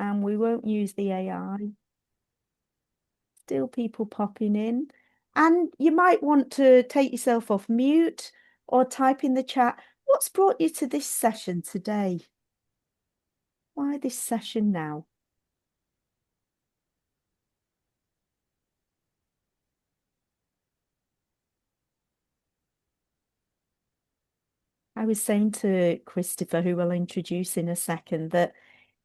and we won't use the AI. Still people popping in. And you might want to take yourself off mute or type in the chat, what's brought you to this session today? Why this session now? I was saying to Christopher, who we'll introduce in a second, that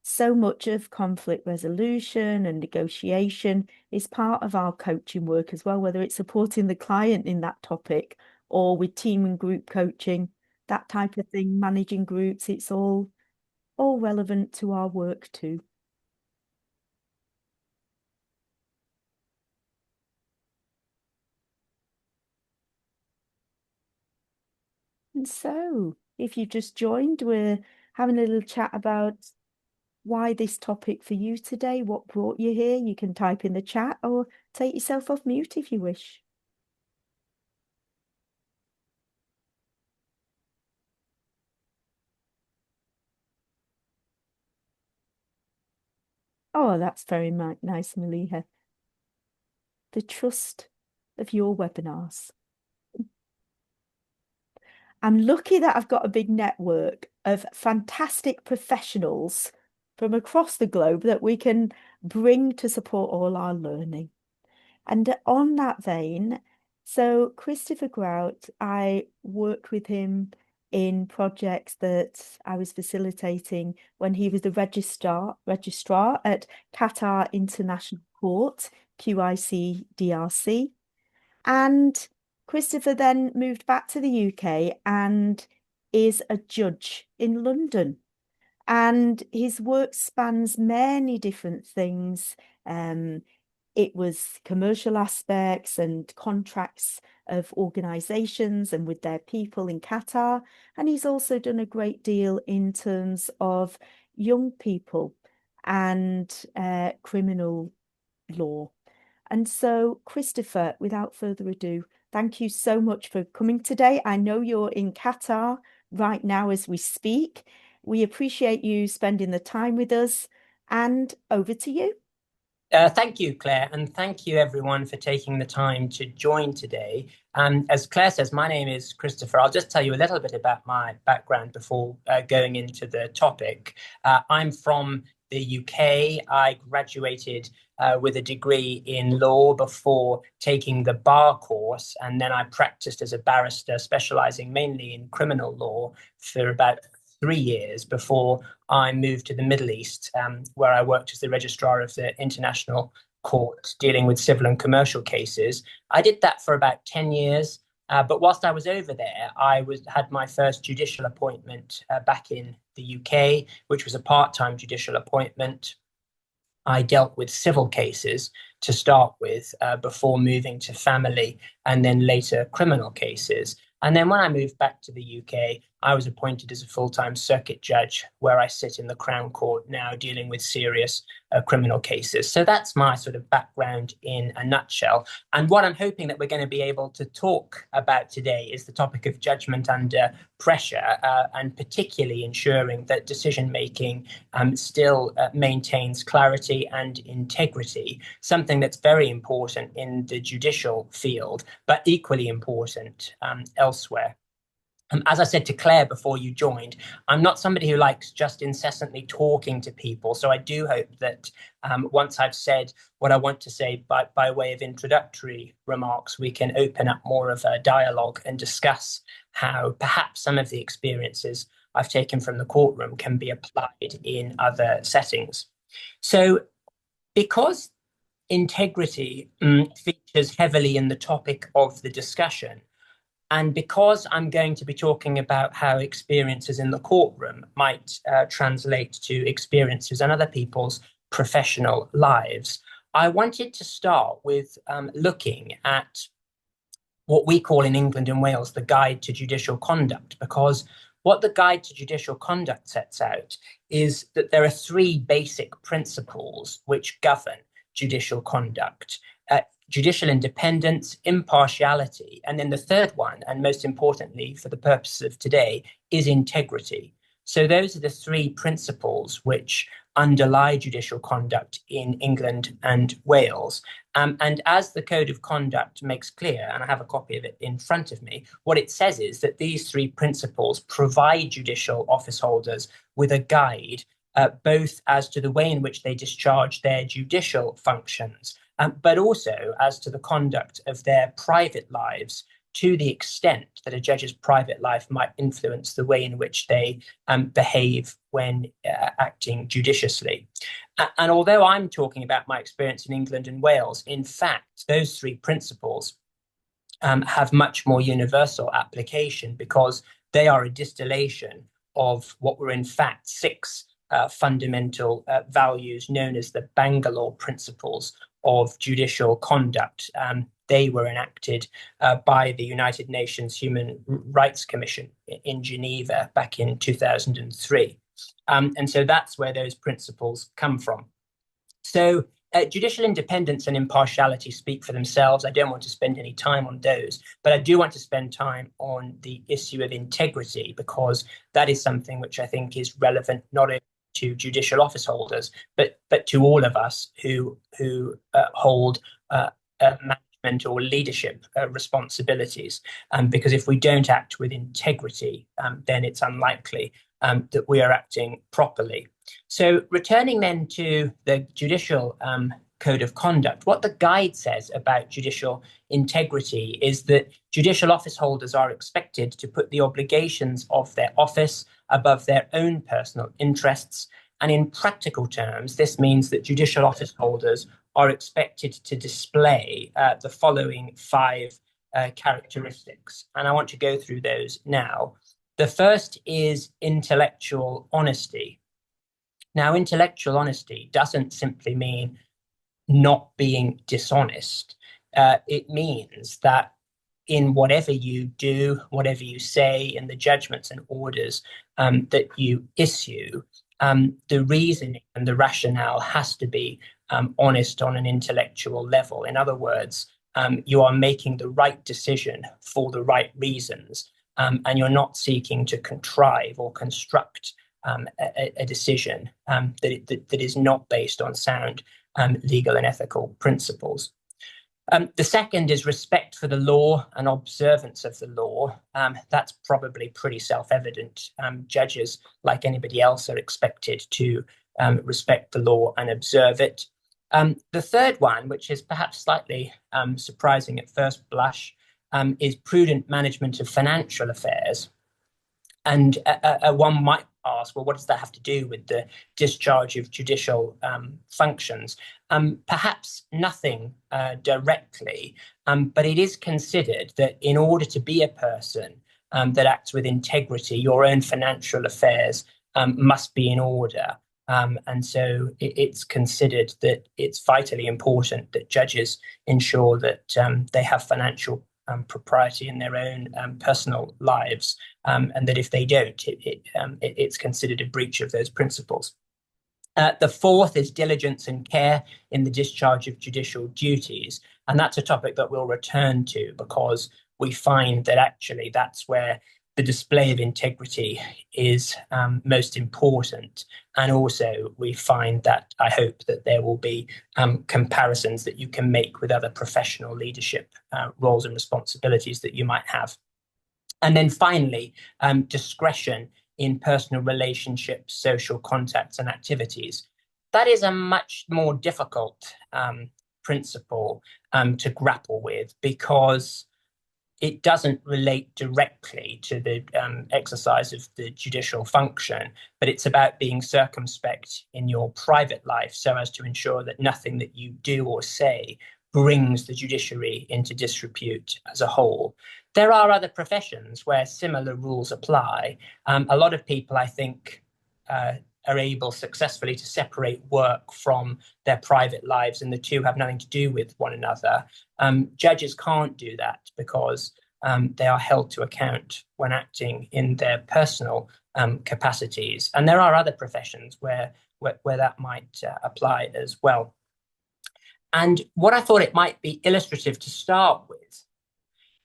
so much of conflict resolution and negotiation is part of our coaching work as well, whether it's supporting the client in that topic or with team and group coaching, that type of thing, managing groups, it's all relevant to our work too. And so, if you've just joined, we're having a little chat about why this topic for you today, what brought you here. You can type in the chat or take yourself off mute if you wish. Oh, that's very nice, Maliha. The trust of your webinars. I'm lucky that I've got a big network of fantastic professionals from across the globe that we can bring to support all our learning. And on that vein, so Christopher Grout, I worked with him in projects that I was facilitating when he was the registrar at Qatar International Court, QIC DRC. And Christopher then moved back to the UK and is a judge in London. And his work spans many different things. It was commercial aspects and contracts of organizations and with their people in Qatar. And he's also done a great deal in terms of young people and criminal law. And so, Christopher, without further ado, thank you so much for coming today. I know you're in Qatar right now as we speak. We appreciate you spending the time with us, and over to you. Thank you, Claire, and thank you everyone for taking the time to join today. As Claire says, my name is Christopher. I'll just tell you a little bit about my background before going into the topic. I'm from the UK. I graduated with a degree in law before taking the bar course, and then I practiced as a barrister, specializing mainly in criminal law for about 3 years before I moved to the Middle East, where I worked as the registrar of the International Court dealing with civil and commercial cases. I did that for about 10 years. But whilst I was over there, had my first judicial appointment back in the UK, which was a part-time judicial appointment. I dealt with civil cases to start with before moving to family and then later criminal cases. And then when I moved back to the UK, I was appointed as a full-time circuit judge where I sit in the Crown Court now dealing with serious criminal cases. So that's my sort of background in a nutshell. And what I'm hoping that we're going to be able to talk about today is the topic of judgment under pressure, and particularly ensuring that decision-making still maintains clarity and integrity, something that's very important in the judicial field, but equally important elsewhere. As I said to Claire before you joined, I'm not somebody who likes just incessantly talking to people. So I do hope that once I've said what I want to say by way of introductory remarks, we can open up more of a dialogue and discuss how perhaps some of the experiences I've taken from the courtroom can be applied in other settings. So because integrity features heavily in the topic of the discussion, and because I'm going to be talking about how experiences in the courtroom might translate to experiences in other people's professional lives, I wanted to start with looking at what we call in England and Wales the Guide to Judicial Conduct, because what the Guide to Judicial Conduct sets out is that there are three basic principles which govern judicial conduct. Judicial independence, impartiality, and then the third one, and most importantly for the purposes of today, is integrity. So those are the three principles which underlie judicial conduct in England and Wales. And as the Code of Conduct makes clear, and I have a copy of it in front of me, what it says is that these three principles provide judicial office holders with a guide, both as to the way in which they discharge their judicial functions, but also as to the conduct of their private lives, to the extent that a judge's private life might influence the way in which they behave when acting judiciously. And although I'm talking about my experience in England and Wales, in fact, those three principles have much more universal application, because they are a distillation of what were in fact six fundamental values known as the Bangalore Principles of Judicial Conduct. They were enacted by the United Nations Human Rights Commission in Geneva back in 2003. And so that's where those principles come from. So judicial independence and impartiality speak for themselves. I don't want to spend any time on those, but I do want to spend time on the issue of integrity, because that is something which I think is relevant not only to judicial office holders, but to all of us who hold management or leadership responsibilities. Because if we don't act with integrity, then it's unlikely that we are acting properly. So returning then to the judicial code of conduct, what the guide says about judicial integrity is that judicial office holders are expected to put the obligations of their office above their own personal interests. And in practical terms, this means that judicial office holders are expected to display the following five characteristics. And I want to go through those now. The first is intellectual honesty. Now, intellectual honesty doesn't simply mean not being dishonest. It means that in whatever you do, whatever you say, in the judgments and orders that you issue, the reasoning and the rationale has to be honest on an intellectual level. In other words, you are making the right decision for the right reasons, and you're not seeking to contrive or construct a decision that is not based on sound legal and ethical principles. The second is respect for the law and observance of the law. That's probably pretty self-evident. Judges, like anybody else, are expected to respect the law and observe it. The third one, which is perhaps slightly surprising at first blush, is prudent management of financial affairs. And one might ask, well, what does that have to do with the discharge of judicial functions? Perhaps nothing directly, but it is considered that in order to be a person that acts with integrity, your own financial affairs must be in order. And so it's considered that it's vitally important that judges ensure that they have financial propriety in their own personal lives, and that if they don't, it's considered a breach of those principles. The fourth is diligence and care in the discharge of judicial duties. And that's a topic that we'll return to, because we find that actually that's where the display of integrity is most important. And also we find that I hope that there will be comparisons that you can make with other professional leadership roles and responsibilities that you might have. And then finally, discretion in personal relationships, social contacts and activities. That is a much more difficult principle to grapple with, because it doesn't relate directly to the exercise of the judicial function, but it's about being circumspect in your private life so as to ensure that nothing that you do or say brings the judiciary into disrepute as a whole. There are other professions where similar rules apply. A lot of people, I think, are able successfully to separate work from their private lives, and the two have nothing to do with one another. Judges can't do that because they are held to account when acting in their personal capacities. And there are other professions where that might apply as well. And what I thought it might be illustrative to start with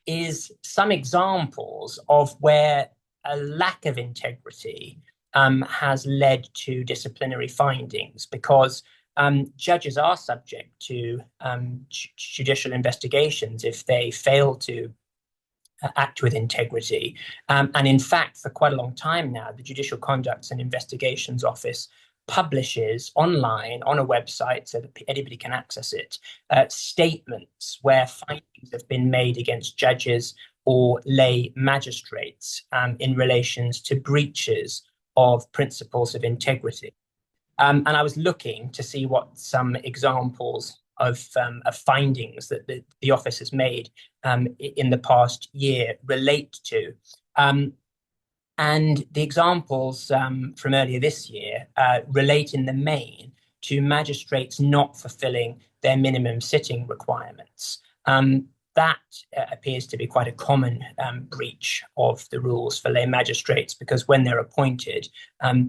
is some examples of where a lack of integrity has led to disciplinary findings because judges are subject to judicial investigations if they fail to act with integrity. And in fact, for quite a long time now, the Judicial Conduct and Investigations Office publishes online on a website so that anybody can access it, statements where findings have been made against judges or lay magistrates in relations to breaches of principles of integrity. And I was looking to see what some examples of findings that the office has made in the past year relate to. And the examples from earlier this year relate in the main to magistrates not fulfilling their minimum sitting requirements. That appears to be quite a common breach of the rules for lay magistrates because when they're appointed,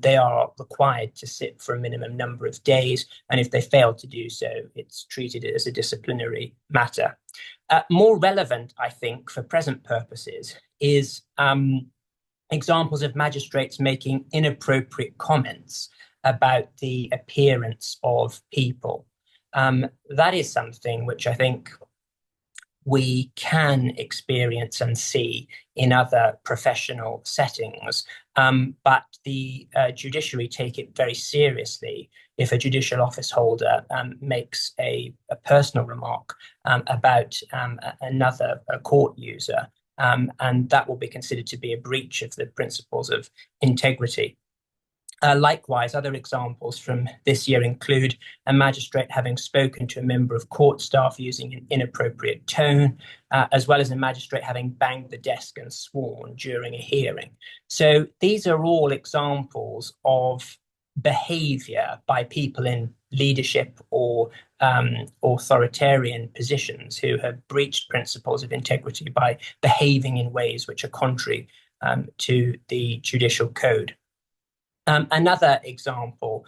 they are required to sit for a minimum number of days. And if they fail to do so, it's treated as a disciplinary matter. More relevant, I think, for present purposes is examples of magistrates making inappropriate comments about the appearance of people. That is something which I think we can experience and see in other professional settings. But the judiciary take it very seriously if a judicial office holder makes a personal remark about another court user. And that will be considered to be a breach of the principles of integrity. Likewise, other examples from this year include a magistrate having spoken to a member of court staff using an inappropriate tone, as well as a magistrate having banged the desk and sworn during a hearing. So these are all examples of behavior by people in leadership or authoritarian positions who have breached principles of integrity by behaving in ways which are contrary to the judicial code. Another example,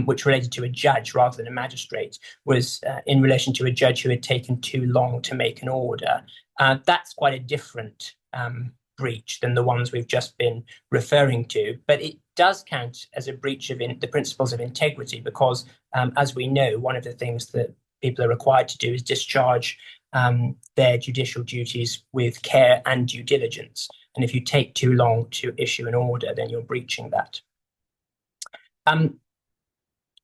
which related to a judge rather than a magistrate, was in relation to a judge who had taken too long to make an order. That's quite a different breach than the ones we've just been referring to, but it does count as a breach of the principles of integrity because, as we know, one of the things that people are required to do is discharge their judicial duties with care and due diligence. And if you take too long to issue an order, then you're breaching that.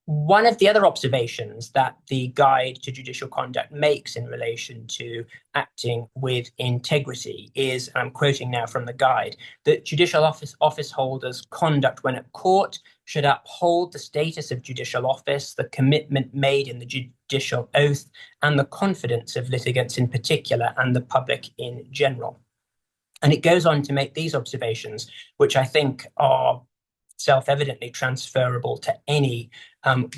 One of the other observations that the Guide to Judicial Conduct makes in relation to acting with integrity is, and I'm quoting now from the guide, that judicial office holders' conduct when at court should uphold the status of judicial office, the commitment made in the judicial oath, and the confidence of litigants in particular and the public in general. And it goes on to make these observations, which I think are self-evidently transferable to any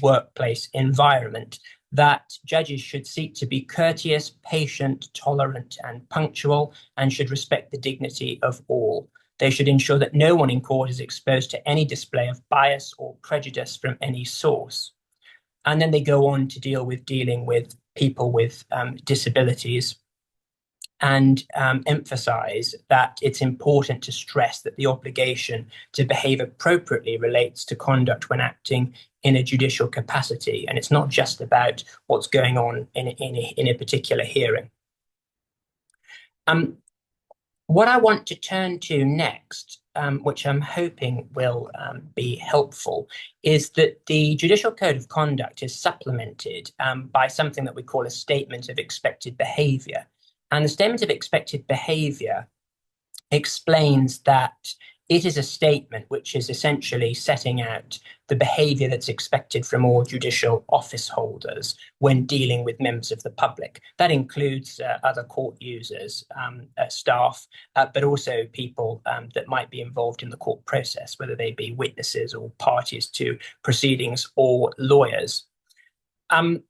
workplace environment, that judges should seek to be courteous, patient, tolerant, and punctual, and should respect the dignity of all. They should ensure that no one in court is exposed to any display of bias or prejudice from any source. And then they go on to dealing with people with disabilities, and emphasize that it's important to stress that the obligation to behave appropriately relates to conduct when acting in a judicial capacity. And it's not just about what's going on in a particular hearing. What I want to turn to next, which I'm hoping will be helpful, is that the Judicial Code of Conduct is supplemented by something that we call a statement of expected behavior. And the statement of expected behavior explains that it is a statement which is essentially setting out the behavior that's expected from all judicial office holders when dealing with members of the public. That includes other court users, staff, but also people that might be involved in the court process, whether they be witnesses or parties to proceedings or lawyers. And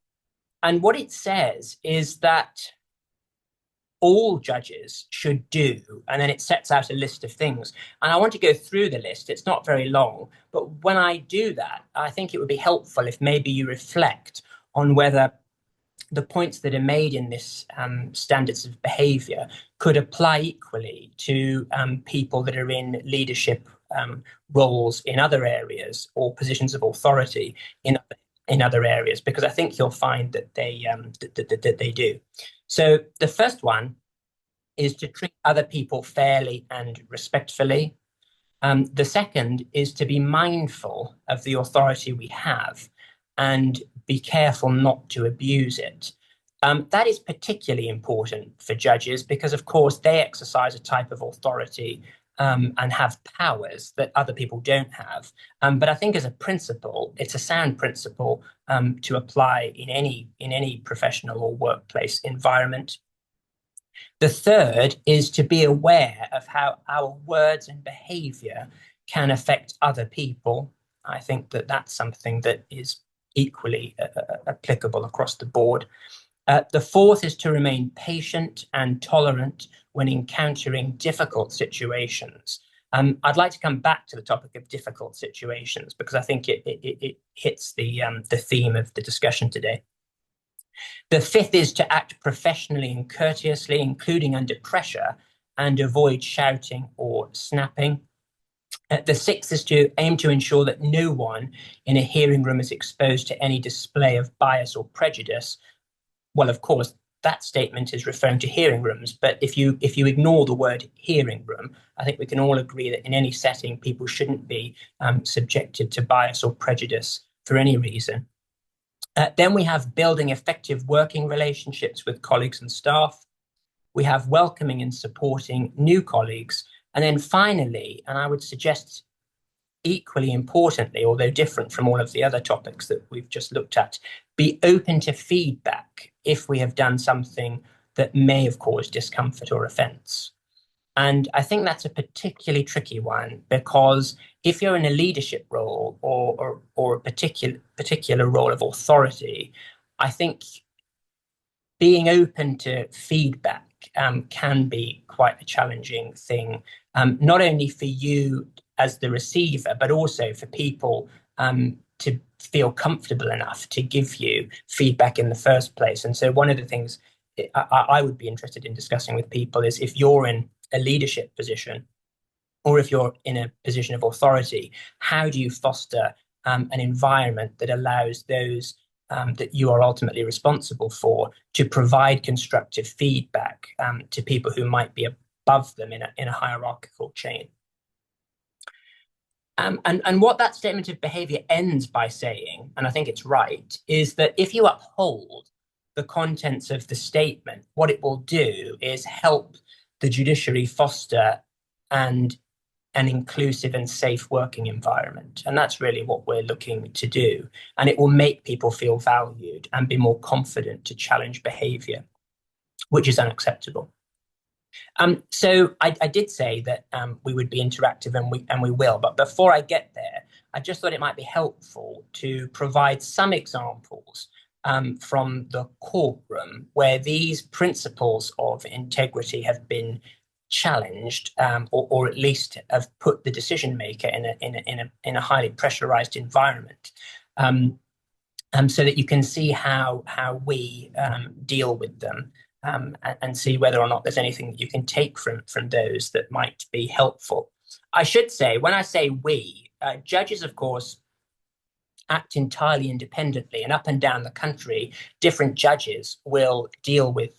what it says is that all judges should do, and then it sets out a list of things. And I want to go through the list. It's not very long, but when I do that, I think it would be helpful if maybe you reflect on whether the points that are made in this standards of behavior could apply equally to people that are in leadership roles in other areas or positions of authority in other areas, because I think you'll find that they do. So the first one is to treat other people fairly and respectfully. The second is to be mindful of the authority we have and be careful not to abuse it. That is particularly important for judges because, of course, they exercise a type of authority and have powers that other people don't have. But I think, as a principle, it's a sound principle to apply in any professional or workplace environment. The third is to be aware of how our words and behavior can affect other people. I think that that's something that is equally applicable across the board. The fourth is to remain patient and tolerant when encountering difficult situations. I'd like to come back to the topic of difficult situations because I think it hits the theme of the discussion today. The fifth is to act professionally and courteously, including under pressure, and avoid shouting or snapping. The sixth is to aim to ensure that no one in a hearing room is exposed to any display of bias or prejudice. Well, of course, that statement is referring to hearing rooms, but if you ignore the word hearing room, I think we can all agree that in any setting, people shouldn't be subjected to bias or prejudice for any reason. Then we have building effective working relationships with colleagues and staff. We have welcoming and supporting new colleagues. And then finally, and I would suggest equally importantly, although different from all of the other topics that we've just looked at, be open to feedback if we have done something that may have caused discomfort or offence. And I think that's a particularly tricky one because if you're in a leadership role or a particular role of authority, I think being open to feedback can be quite a challenging thing, not only for you as the receiver, but also for people to feel comfortable enough to give you feedback in the first place. And so one of the things I would be interested in discussing with people is if you're in a leadership position or if you're in a position of authority, how do you foster an environment that allows those that you are ultimately responsible for to provide constructive feedback to people who might be above them in a hierarchical chain? And what that statement of behavior ends by saying, and I think it's right, is that if you uphold the contents of the statement, what it will do is help the judiciary foster an inclusive and safe working environment. And that's really what we're looking to do. And it will make people feel valued and be more confident to challenge behavior, which is unacceptable. So I did say that we would be interactive and we will. But before I get there, I just thought it might be helpful to provide some examples from the courtroom where these principles of integrity have been challenged, or at least have put the decision maker in a highly pressurized environment, so that you can see how we deal with them. And see whether or not there's anything that you can take from those that might be helpful. I should say, when I say we, judges, of course, act entirely independently, and up and down the country, different judges will deal with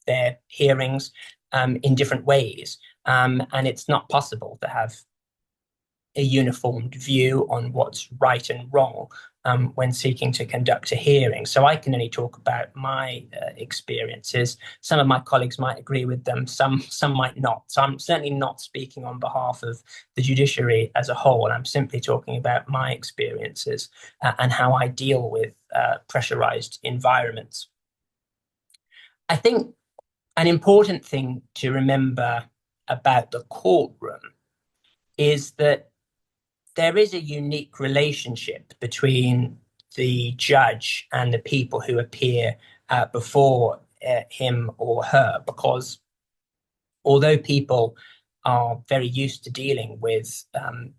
their hearings in different ways. And it's not possible to have a uniformed view on what's right and wrong when seeking to conduct a hearing. So I can only talk about my experiences. Some of my colleagues might agree with them, some might not. So I'm certainly not speaking on behalf of the judiciary as a whole. I'm simply talking about my experiences and how I deal with pressurized environments. I think an important thing to remember about the courtroom is that there is a unique relationship between the judge and the people who appear before him or her, because although people are very used to dealing with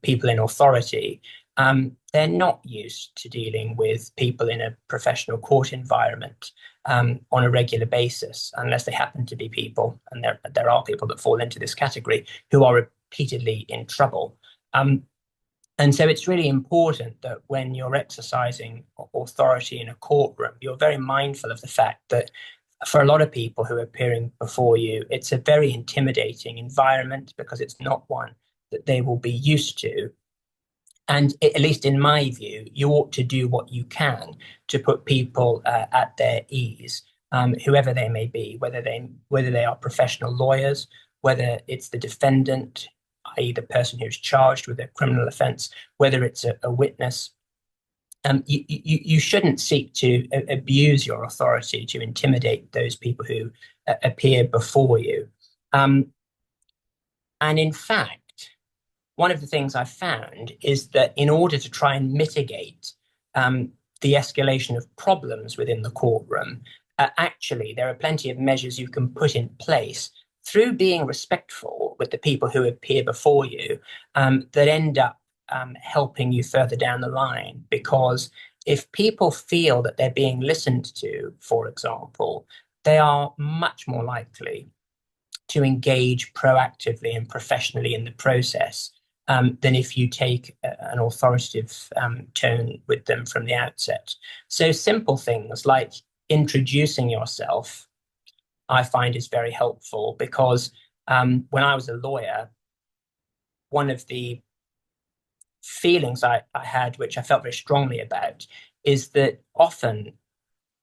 people in authority, they're not used to dealing with people in a professional court environment on a regular basis, unless they happen to be people, and there are people that fall into this category, who are repeatedly in trouble. And so it's really important that when you're exercising authority in a courtroom, you're very mindful of the fact that for a lot of people who are appearing before you, it's a very intimidating environment because it's not one that they will be used to. And at least in my view, you ought to do what you can to put people at their ease, whoever they may be, whether they are professional lawyers, whether it's the defendant, i.e., the person who's charged with a criminal offence, whether it's a witness. You shouldn't seek to abuse your authority to intimidate those people who appear before you. Um, and in fact, one of the things I found is that in order to try and mitigate the escalation of problems within the courtroom, actually, there are plenty of measures you can put in place through being respectful with the people who appear before you that end up helping you further down the line. Because if people feel that they're being listened to, for example, they are much more likely to engage proactively and professionally in the process than if you take an authoritative tone with them from the outset. So simple things like introducing yourself, I find is very helpful because when I was a lawyer, one of the feelings I had, which I felt very strongly about, is that often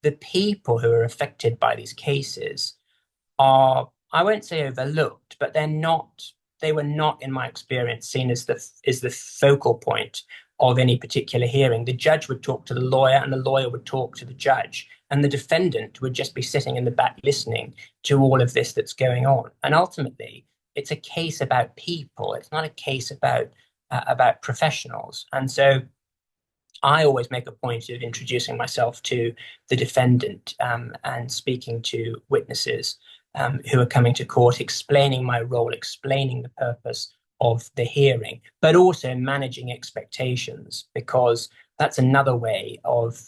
the people who are affected by these cases are, I won't say overlooked, but they were not, in my experience, seen as the focal point of any particular hearing. The judge would talk to the lawyer and the lawyer would talk to the judge, and the defendant would just be sitting in the back listening to all of this that's going on. And ultimately, it's a case about people. It's not a case about professionals. And so I always make a point of introducing myself to the defendant and speaking to witnesses who are coming to court, explaining my role, explaining the purpose of the hearing, but also managing expectations, because that's another way of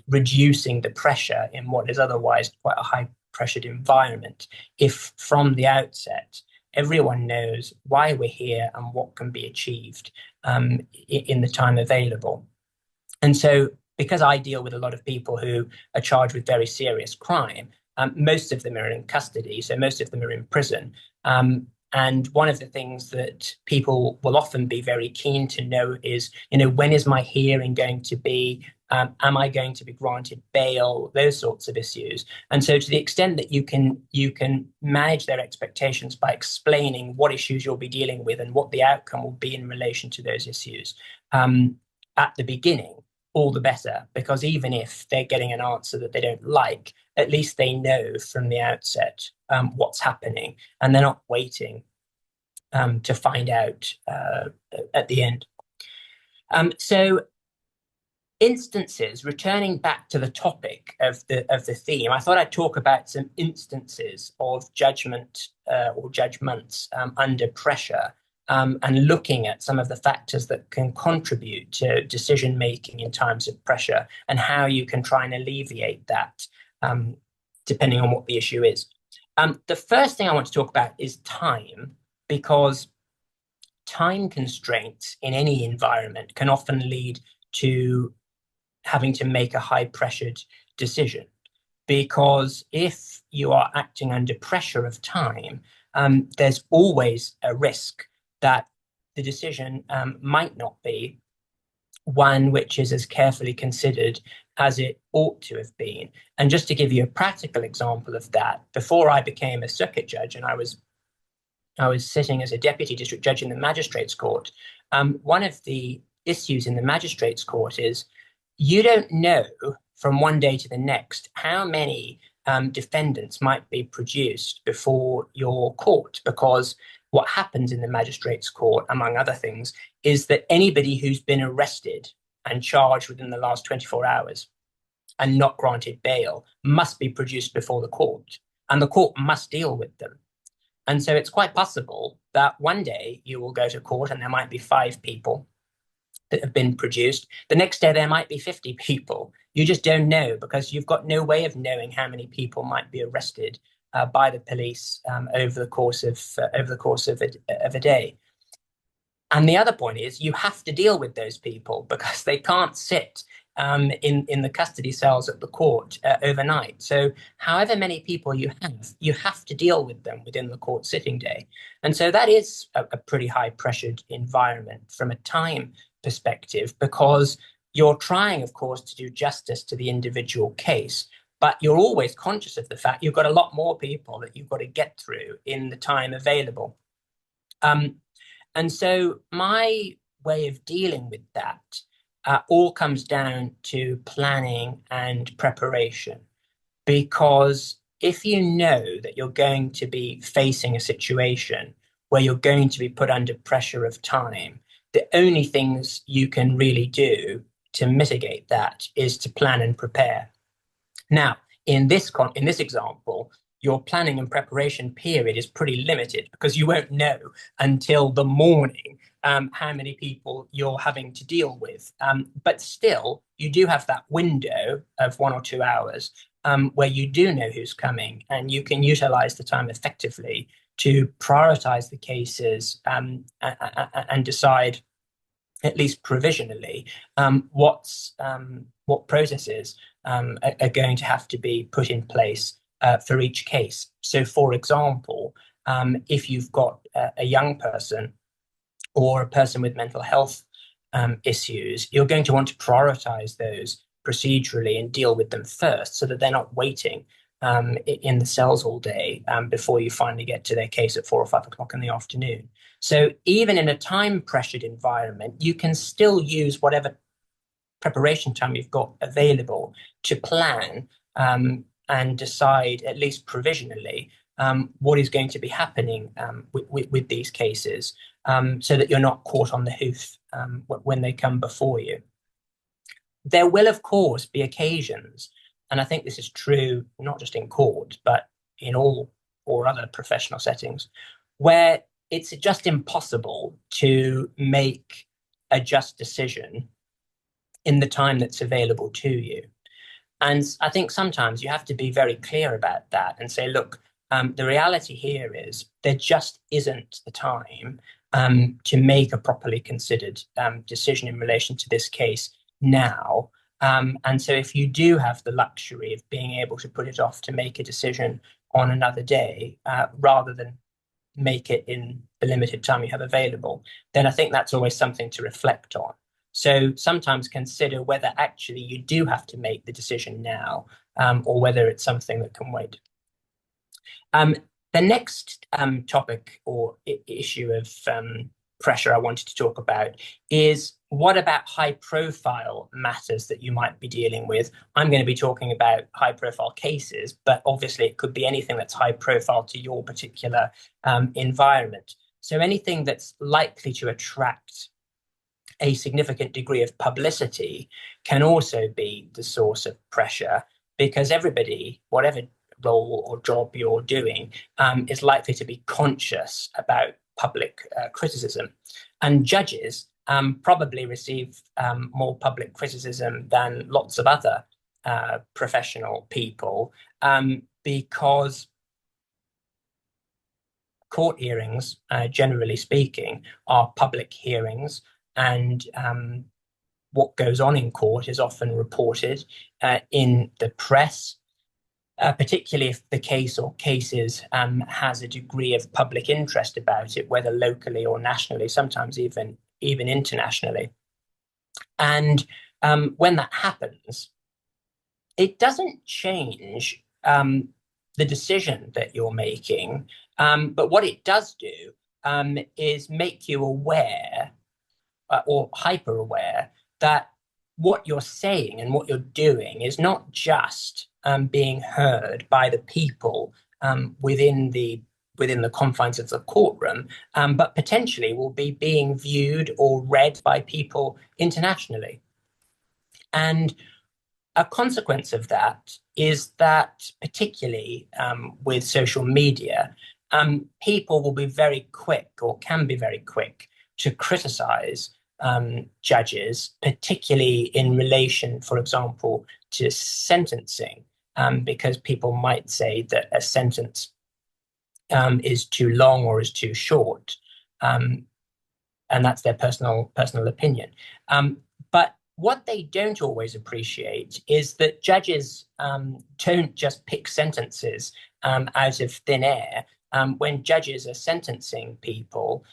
reducing the pressure in what is otherwise quite a high pressured environment. If from the outset, everyone knows why we're here and what can be achieved in the time available. And so, because I deal with a lot of people who are charged with very serious crime, most of them are in custody, so most of them are in prison. And one of the things that people will often be very keen to know is, when is my hearing going to be? Am I going to be granted bail? Those sorts of issues. And so, to the extent that you can manage their expectations by explaining what issues you'll be dealing with and what the outcome will be in relation to those issues at the beginning, all the better, because even if they're getting an answer that they don't like, at least they know from the outset what's happening, and they're not waiting to find out at the end. So instances, returning back to the topic of the theme, I thought I'd talk about some instances of judgment or judgments under pressure, and looking at some of the factors that can contribute to decision making in times of pressure and how you can try and alleviate that, depending on what the issue is. The first thing I want to talk about is time, because time constraints in any environment can often lead to having to make a high pressured decision. Because if you are acting under pressure of time, there's always a risk that the decision might not be one which is as carefully considered as it ought to have been. And just to give you a practical example of that, before I became a circuit judge and I was sitting as a deputy district judge in the magistrates court, one of the issues in the magistrates court is you don't know from one day to the next how many defendants might be produced before your court, because what happens in the magistrates court, among other things, is that anybody who's been arrested and charged within the last 24 hours and not granted bail must be produced before the court, and the court must deal with them. And so it's quite possible that one day you will go to court and there might be 5 people that have been produced. The next day there might be 50 people. You just don't know, because you've got no way of knowing how many people might be arrested by the police over the course of a day. And the other point is you have to deal with those people because they can't sit in the custody cells at the court overnight. So however many people you have to deal with them within the court sitting day. And so that is a pretty high pressured environment from a time perspective, because you're trying, of course, to do justice to the individual case, but you're always conscious of the fact you've got a lot more people that you've got to get through in the time available. Um, and so my way of dealing with that all comes down to planning and preparation. Because if you know that you're going to be facing a situation where you're going to be put under pressure of time, the only things you can really do to mitigate that is to plan and prepare. Now, in this example, your planning and preparation period is pretty limited because you won't know until the morning how many people you're having to deal with. But still, you do have that window of 1 or 2 hours where you do know who's coming, and you can utilize the time effectively to prioritize the cases and decide, at least provisionally, what processes are going to have to be put in place for each case. So, for example, if you've got a young person or a person with mental health issues, you're going to want to prioritize those procedurally and deal with them first so that they're not waiting in the cells all day before you finally get to their case at 4 or 5 o'clock in the afternoon. So even in a time pressured environment, you can still use whatever preparation time you've got available to plan and decide, at least provisionally, what is going to be happening with these cases, so that you're not caught on the hoof when they come before you. There will, of course, be occasions, and I think this is true not just in court, but in all or other professional settings, where it's just impossible to make a just decision in the time that's available to you. And I think sometimes you have to be very clear about that and say, look, the reality here is there just isn't the time to make a properly considered decision in relation to this case now. And so if you do have the luxury of being able to put it off to make a decision on another day, rather than make it in the limited time you have available, then I think that's always something to reflect on. So sometimes consider whether actually you do have to make the decision now, or whether it's something that can wait. The next topic or issue of pressure I wanted to talk about is, what about high profile matters that you might be dealing with? I'm going to be talking about high profile cases, but obviously it could be anything that's high profile to your particular environment. So anything that's likely to attract a significant degree of publicity can also be the source of pressure, because everybody, whatever role or job you're doing, is likely to be conscious about public criticism. And judges probably receive more public criticism than lots of other professional people, because court hearings, generally speaking, are public hearings, and what goes on in court is often reported in the press, particularly if the case or cases has a degree of public interest about it, whether locally or nationally, sometimes even internationally. And when that happens, it doesn't change the decision that you're making, but what it does do is make you aware, or hyper aware, that what you're saying and what you're doing is not just being heard by the people within the confines of the courtroom, but potentially will be being viewed or read by people internationally. And a consequence of that is that, particularly with social media, people will be very quick, or can be very quick, to criticize judges, particularly in relation, for example, to sentencing, because people might say that a sentence is too long or is too short. and that's their personal opinion. But what they don't always appreciate is that judges don't just pick sentences out of thin air. When judges are sentencing people,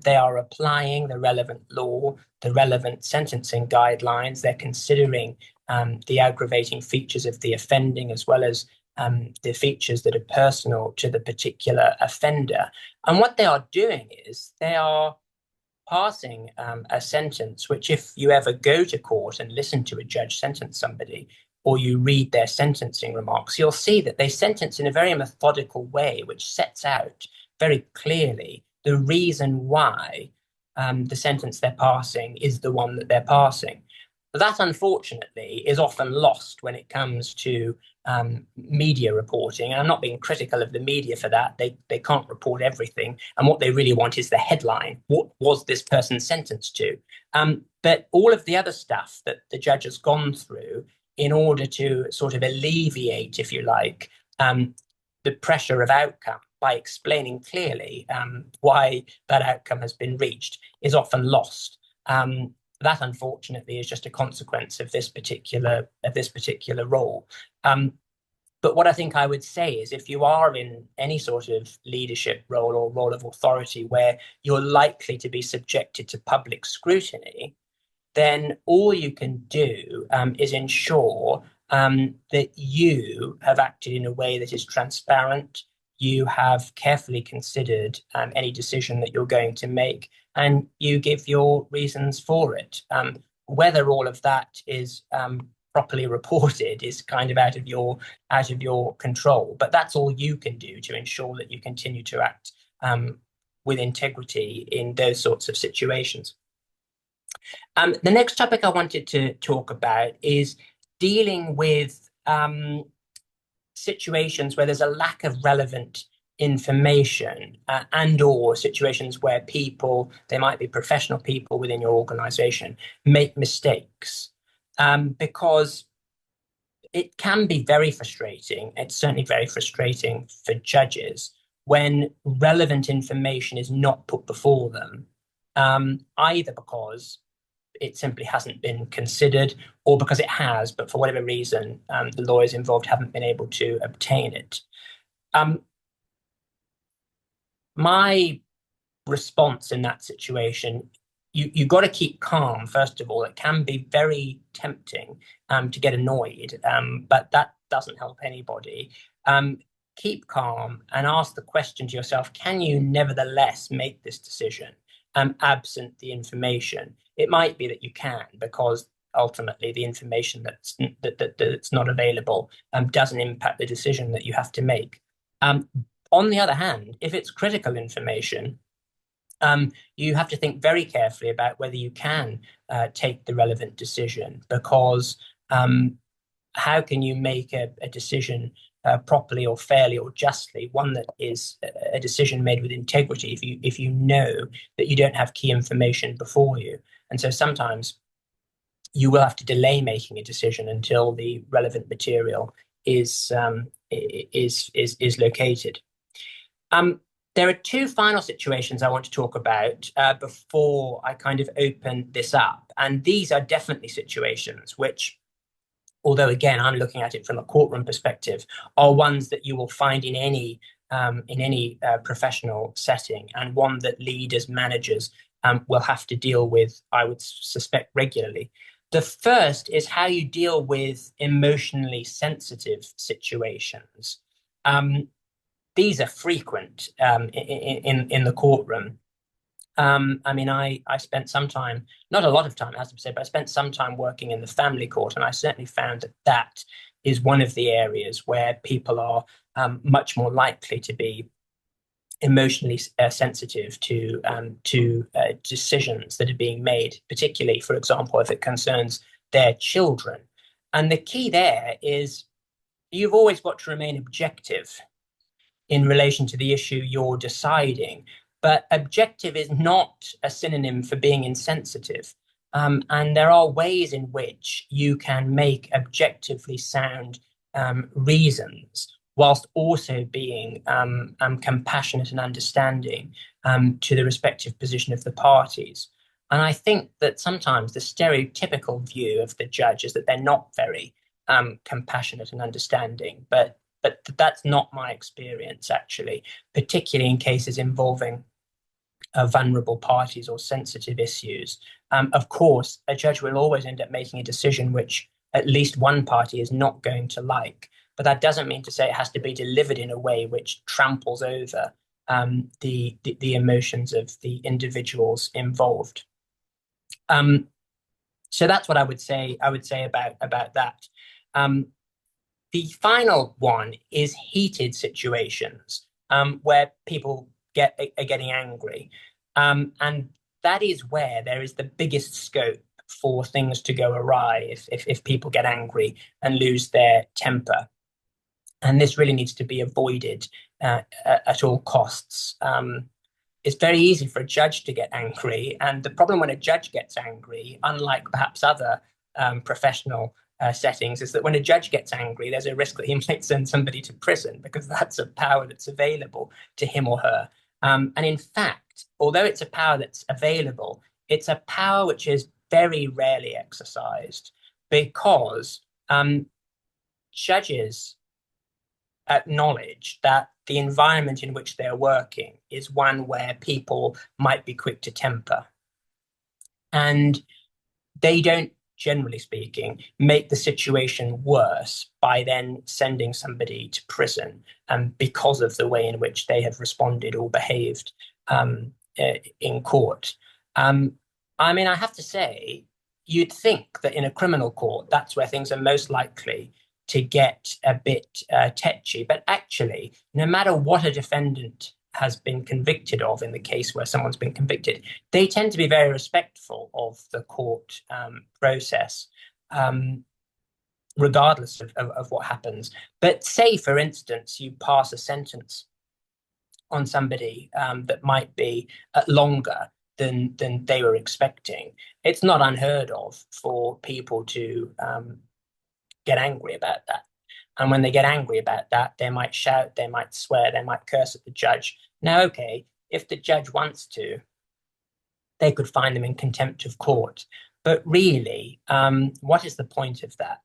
they are applying the relevant law, the relevant sentencing guidelines. They're considering the aggravating features of the offending, as well as the features that are personal to the particular offender. And what they are doing is they are passing a sentence, which, if you ever go to court and listen to a judge sentence somebody, or you read their sentencing remarks, you'll see that they sentence in a very methodical way, which sets out very clearly the reason why the sentence they're passing is the one that they're passing. That, unfortunately, is often lost when it comes to media reporting. And I'm not being critical of the media for that. They can't report everything. And what they really want is the headline. What was this person sentenced to? But all of the other stuff that the judge has gone through in order to sort of alleviate, if you like, the pressure of outcome by explaining clearly why that outcome has been reached is often lost. That, unfortunately, is just a consequence of this particular role. But what I think I would say is, if you are in any sort of leadership role or role of authority where you're likely to be subjected to public scrutiny, then all you can do is ensure that you have acted in a way that is transparent. You have carefully considered any decision that you're going to make, and you give your reasons for it. Whether all of that is properly reported is kind of out of your control, but that's all you can do to ensure that you continue to act with integrity in those sorts of situations. The next topic I wanted to talk about is dealing with situations where there's a lack of relevant information and or situations where people, they might be professional people within your organization, make mistakes, because it can be very frustrating. It's certainly very frustrating for judges when relevant information is not put before them, either because it simply hasn't been considered, or because it has, but for whatever reason, the lawyers involved haven't been able to obtain it. My response in that situation, you've got to keep calm, first of all. It can be very tempting to get annoyed, but that doesn't help anybody. Keep calm and ask the question to yourself, can you nevertheless make this decision absent the information? It might be that you can, because ultimately the information that's not available doesn't impact the decision that you have to make. On the other hand, if it's critical information, you have to think very carefully about whether you can take the relevant decision, because how can you make a decision properly or fairly or justly, one that is a decision made with integrity, if you know that you don't have key information before you? And so sometimes you will have to delay making a decision until the relevant material is located. There are two final situations I want to talk about before I kind of open this up. And these are definitely situations which, although again, I'm looking at it from a courtroom perspective, are ones that you will find in any professional setting, and one that leaders, managers will have to deal with, I would suspect, regularly. The first is how you deal with emotionally sensitive situations. These are frequent in the courtroom. I mean, I spent some time, not a lot of time, as I said, but I spent some time working in the family court, and I certainly found that that is one of the areas where people are much more likely to be emotionally sensitive to decisions that are being made, particularly, for example, if it concerns their children. And the key there is you've always got to remain objective in relation to the issue you're deciding. But objective is not a synonym for being insensitive. And there are ways in which you can make objectively sound reasons whilst also being compassionate and understanding. to the respective position of the parties. And I think that sometimes the stereotypical view of the judge is that they're not very compassionate and understanding, but that's not my experience actually, particularly in cases involving vulnerable parties or sensitive issues. Of course, a judge will always end up making a decision which at least one party is not going to like, but that doesn't mean to say it has to be delivered in a way which tramples over the emotions of the individuals involved. Um, so that's what I would say. I would say about that. Um, the final one is heated situations where people are getting angry, and that is where there is the biggest scope for things to go awry if people get angry and lose their temper. And this really needs to be avoided at all costs. It's very easy for a judge to get angry. And the problem when a judge gets angry, unlike perhaps other professional settings, is that when a judge gets angry, there's a risk that he might send somebody to prison because that's a power that's available to him or her. And in fact, although it's a power that's available, it's a power which is very rarely exercised because judges acknowledge that the environment in which they're working is one where people might be quick to temper. And they don't, generally speaking, make the situation worse by then sending somebody to prison because of the way in which they have responded or behaved in court. I mean, I have to say, you'd think that in a criminal court, that's where things are most likely to get a bit tetchy. But actually, no matter what a defendant has been convicted of in the case where someone's been convicted, they tend to be very respectful of the court process, regardless of what happens. But say, for instance, you pass a sentence on somebody that might be longer than they were expecting. It's not unheard of for people to get angry about that. And when they get angry about that, they might shout, they might swear, they might curse at the judge. Now, okay, if the judge wants to, they could find them in contempt of court. But really, what is the point of that?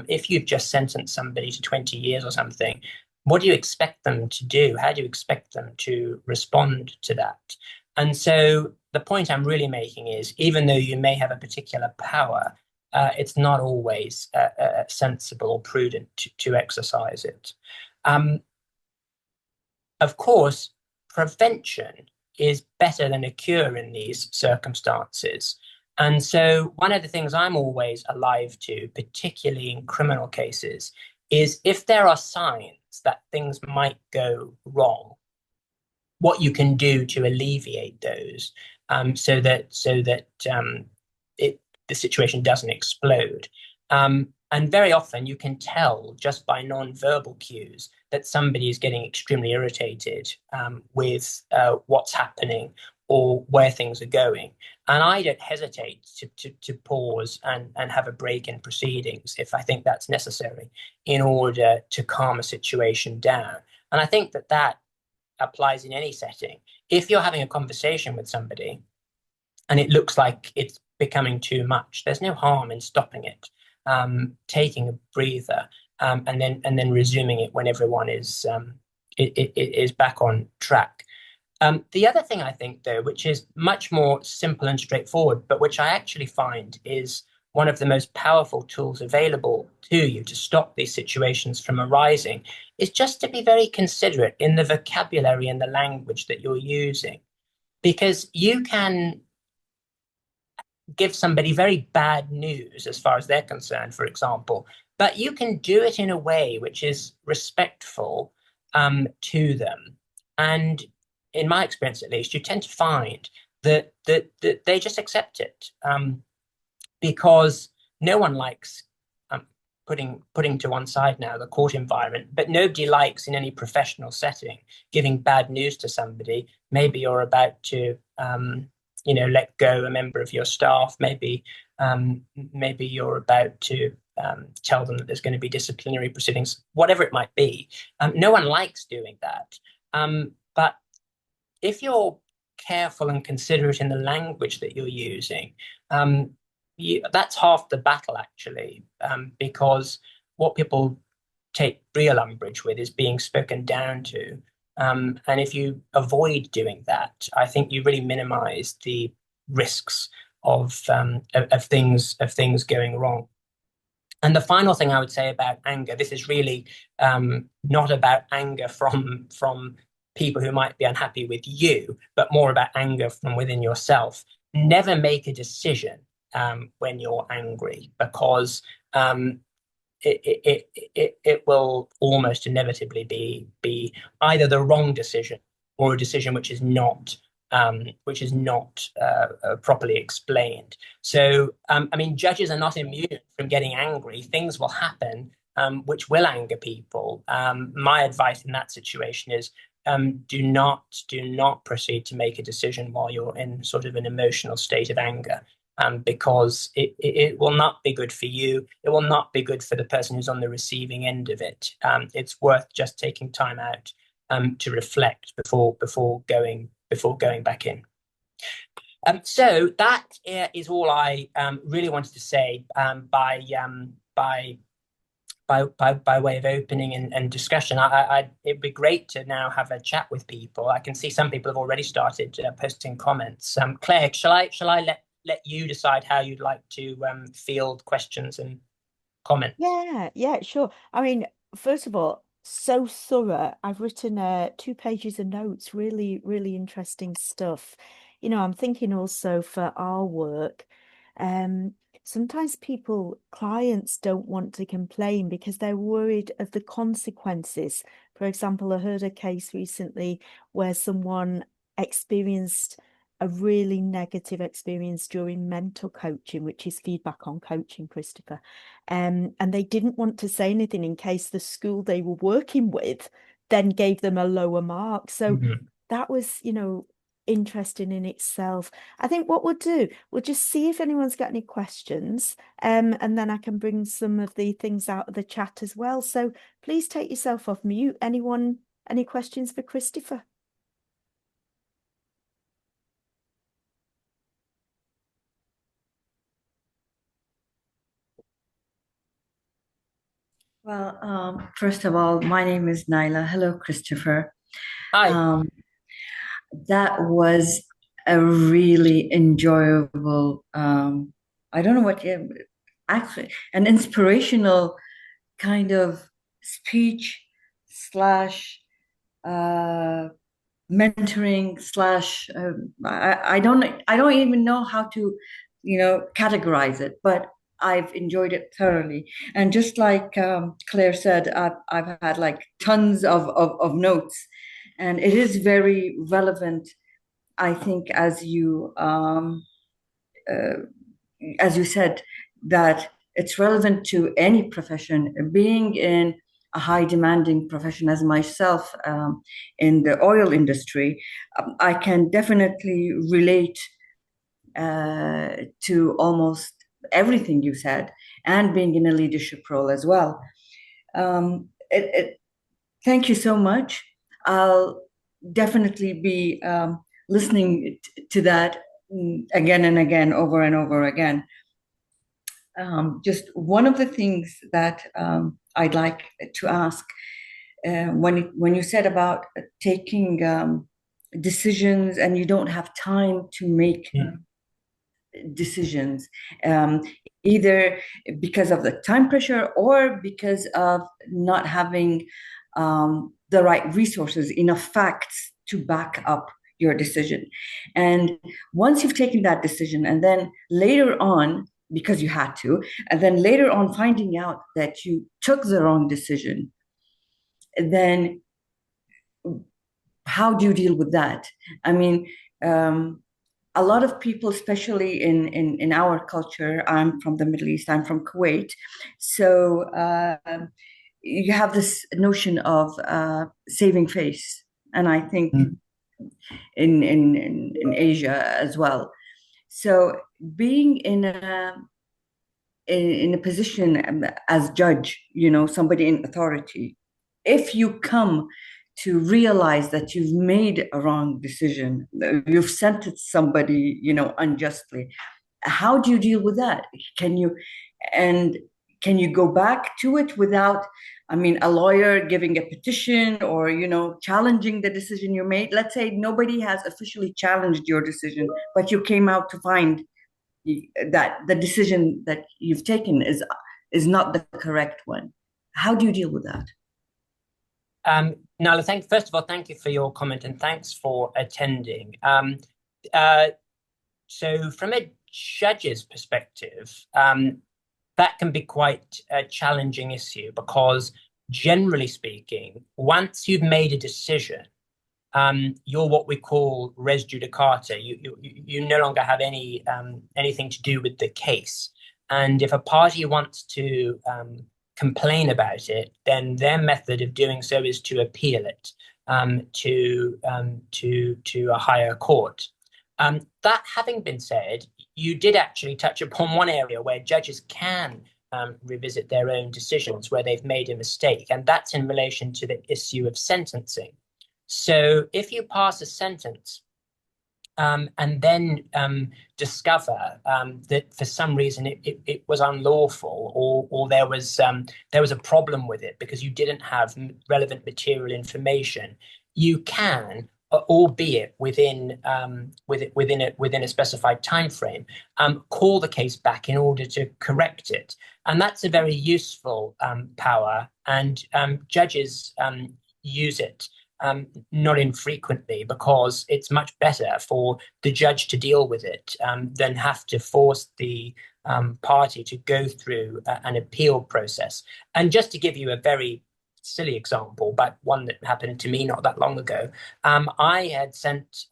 If you've just sentenced somebody to 20 years or something, what do you expect them to do? How do you expect them to respond to that? And so the point I'm really making is, even though you may have a particular power, it's not always sensible or prudent to exercise it. Of course, prevention is better than a cure in these circumstances. And so, one of the things I'm always alive to, particularly in criminal cases, is if there are signs that things might go wrong, what you can do to alleviate those, so that the situation doesn't explode. And very often you can tell just by non-verbal cues that somebody is getting extremely irritated with what's happening or where things are going. And I don't hesitate to pause and have a break in proceedings if I think that's necessary in order to calm a situation down. And I think that applies in any setting. If you're having a conversation with somebody and it looks like it's becoming too much, there's no harm in stopping it, taking a breather, and then resuming it when everyone is back on track. The other thing I think, though, which is much more simple and straightforward, but which I actually find is one of the most powerful tools available to you to stop these situations from arising, is just to be very considerate in the vocabulary and the language that you're using. Because you can give somebody very bad news as far as they're concerned, for example, but you can do it in a way which is respectful to them. And in my experience, at least, you tend to find that they just accept it because no one likes putting to one side now the court environment, but nobody likes in any professional setting giving bad news to somebody. Maybe you're about to let go a member of your staff. Maybe you're about to tell them that there's going to be disciplinary proceedings, whatever it might be. No one likes doing that. But if you're careful and considerate in the language that you're using, um, that's half the battle, actually, because what people take real umbrage with is being spoken down to. And if you avoid doing that, I think you really minimize the risks of things going wrong. And the final thing I would say about anger, this is really not about anger from people who might be unhappy with you, but more about anger from within yourself. Never make a decision when you're angry, because it will almost inevitably be either the wrong decision or a decision which is not properly explained. So, I mean, judges are not immune from getting angry. Things will happen which will anger people. My advice in that situation is do not proceed to make a decision while you're in sort of an emotional state of anger. Because it will not be good for you. It will not be good for the person who's on the receiving end of it. It's worth just taking time out to reflect before going back in. So that is all I really wanted to say by way of opening and discussion. It'd be great to now have a chat with people. I can see some people have already started posting comments. Claire, shall I let you decide how you'd like to field questions and comments? Yeah, sure. I mean, first of all, so thorough. I've written 2 pages of notes, really, really interesting stuff. I'm thinking also for our work, um, sometimes clients don't want to complain because they're worried of the consequences. For example, I heard a case recently where someone experienced a really negative experience during mental coaching, which is feedback on coaching, Christopher. And they didn't want to say anything in case the school they were working with then gave them a lower mark. So Mhm. that was, interesting in itself. I think what we'll just see if anyone's got any questions, and then I can bring some of the things out of the chat as well. So please take yourself off mute. Anyone, any questions for Christopher? Well, first of all, my name is Naila. Hello, Christopher. Hi. Um, that was a really enjoyable, I don't know what you actually, an inspirational kind of speech slash uh, mentoring slash I don't even know how to categorize it, but I've enjoyed it thoroughly. And just like Claire said, I've had like tons of notes, and it is very relevant, I think, uh, as you said, that it's relevant to any profession. Being in a high demanding profession as myself, in the oil industry, I can definitely relate to almost everything you said, and being in a leadership role as well. Thank you so much. I'll definitely be listening to that again and again, over and over again. Just one of the things that I'd like to ask, when you said about taking decisions and you don't have time to make decisions, um, either because of the time pressure or because of not having the right resources, enough facts to back up your decision. And once you've taken that decision, and then later on, because you had to, and then later on finding out that you took the wrong decision, then how do you deal with that? I mean, a lot of people, especially in our culture, I'm from the Middle East, I'm from Kuwait, so you have this notion of saving face, and I think in Asia as well. So being in a position as judge, somebody in authority, if you come to realize that you've made a wrong decision, you've sentenced somebody, unjustly. How do you deal with that? Can you and can you go back to it without, I mean, a lawyer giving a petition or, challenging the decision you made? Let's say nobody has officially challenged your decision, but you came out to find that the decision that you've taken is not the correct one. How do you deal with that? Nala, first of all, thank you for your comment and thanks for attending. So from a judge's perspective, that can be quite a challenging issue because generally speaking, once you've made a decision, you're what we call res judicata. You no longer have anything to do with the case. And if a party wants to complain about it, then their method of doing so is to appeal it to a higher court. That having been said, you did actually touch upon one area where judges can revisit their own decisions where they've made a mistake, and that's in relation to the issue of sentencing. So if you pass a sentence and then discover that for some reason it was unlawful or there was a problem with it because you didn't have relevant material information, you can, albeit within a specified time frame, call the case back in order to correct it, and that's a very useful power, and judges use it not infrequently because it's much better for the judge to deal with it than have to force the party to go through an appeal process. And just to give you a very silly example, but one that happened to me not that long ago, I had sent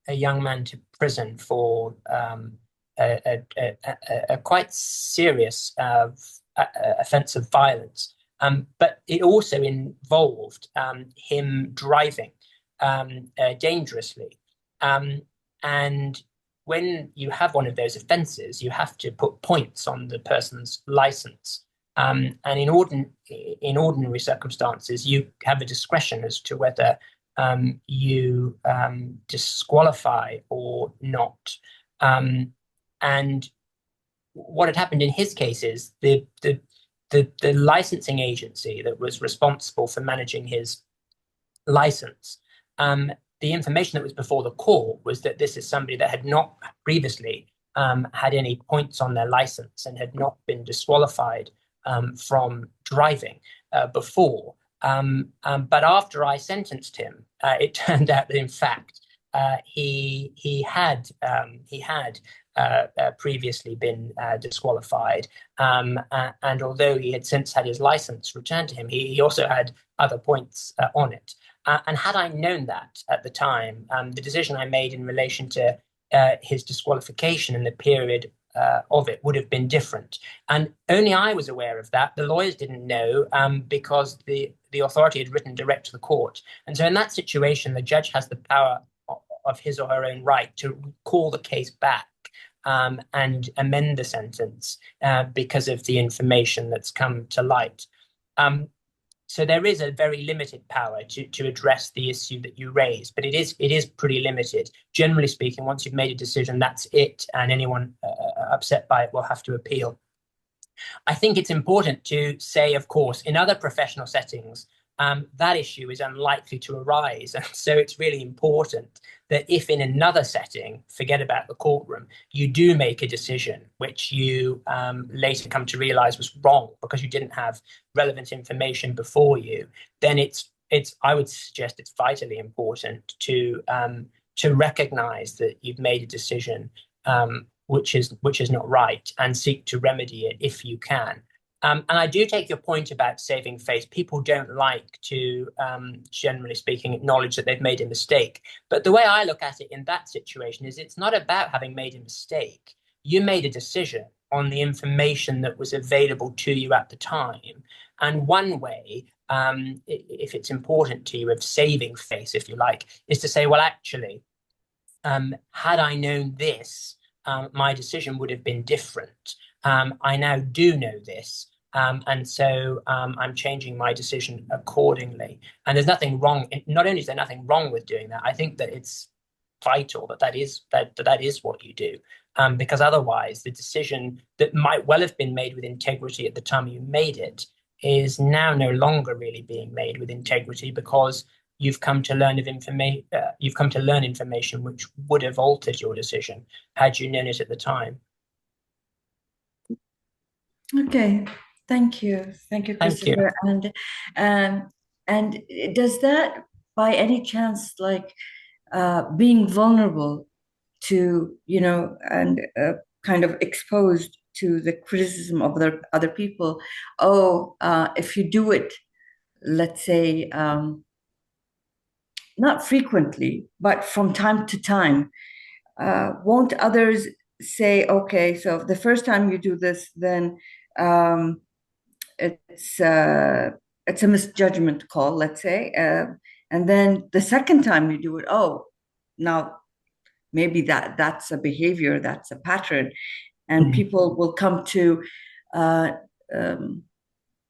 a young man to prison for a quite serious offence of violence. But it also involved him driving dangerously. And when you have one of those offences, you have to put points on the person's licence. And in ordinary circumstances, you have a discretion as to whether you disqualify or not. And what had happened in his case is the licensing agency that was responsible for managing his license, the information that was before the court was that this is somebody that had not previously had any points on their license and had not been disqualified from driving before. But after I sentenced him, it turned out that in fact he had previously been disqualified, and although he had since had his license returned to him, he also had other points on it. And had I known that at the time, the decision I made in relation to his disqualification and the period of it would have been different. And only I was aware of that. The lawyers didn't know because the authority had written direct to the court. And so in that situation, the judge has the power of his or her own right to call the case back and amend the sentence because of the information that's come to light. So there is a very limited power to address the issue that you raise, but it is pretty limited. Generally speaking, once you've made a decision, that's it, and anyone upset by it will have to appeal. I think it's important to say, of course, in other professional settings, that issue is unlikely to arise. And so it's really important that if in another setting, forget about the courtroom, you do make a decision which you later come to realize was wrong because you didn't have relevant information before you, then I would suggest it's vitally important to recognize that you've made a decision which is not right and seek to remedy it if you can. And I do take your point about saving face. People don't like to, generally speaking, acknowledge that they've made a mistake. But the way I look at it in that situation is it's not about having made a mistake. You made a decision on the information that was available to you at the time. And one way, if it's important to you, of saving face, if you like, is to say, well, actually, had I known this, my decision would have been different. I now do know this. And so I'm changing my decision accordingly. And there's nothing wrong. Not only is there nothing wrong with doing that, I think that it's vital that that is what you do. Because otherwise, the decision that might well have been made with integrity at the time you made it is now no longer really being made with integrity because you've come to learn you've come to learn information which would have altered your decision had you known it at the time. Okay, thank you, Thank you. Christopher. Um, and does that, by any chance, like being vulnerable to, and kind of exposed to the criticism of other people? Oh, if you do it, let's say, not frequently, but from time to time, won't others say, okay, so the first time you do this, then um, it's uh, it's a misjudgment call, let's say, and then the second time you do it, oh, now maybe that's a behavior, that's a pattern, and Mm. people will come to uh, um,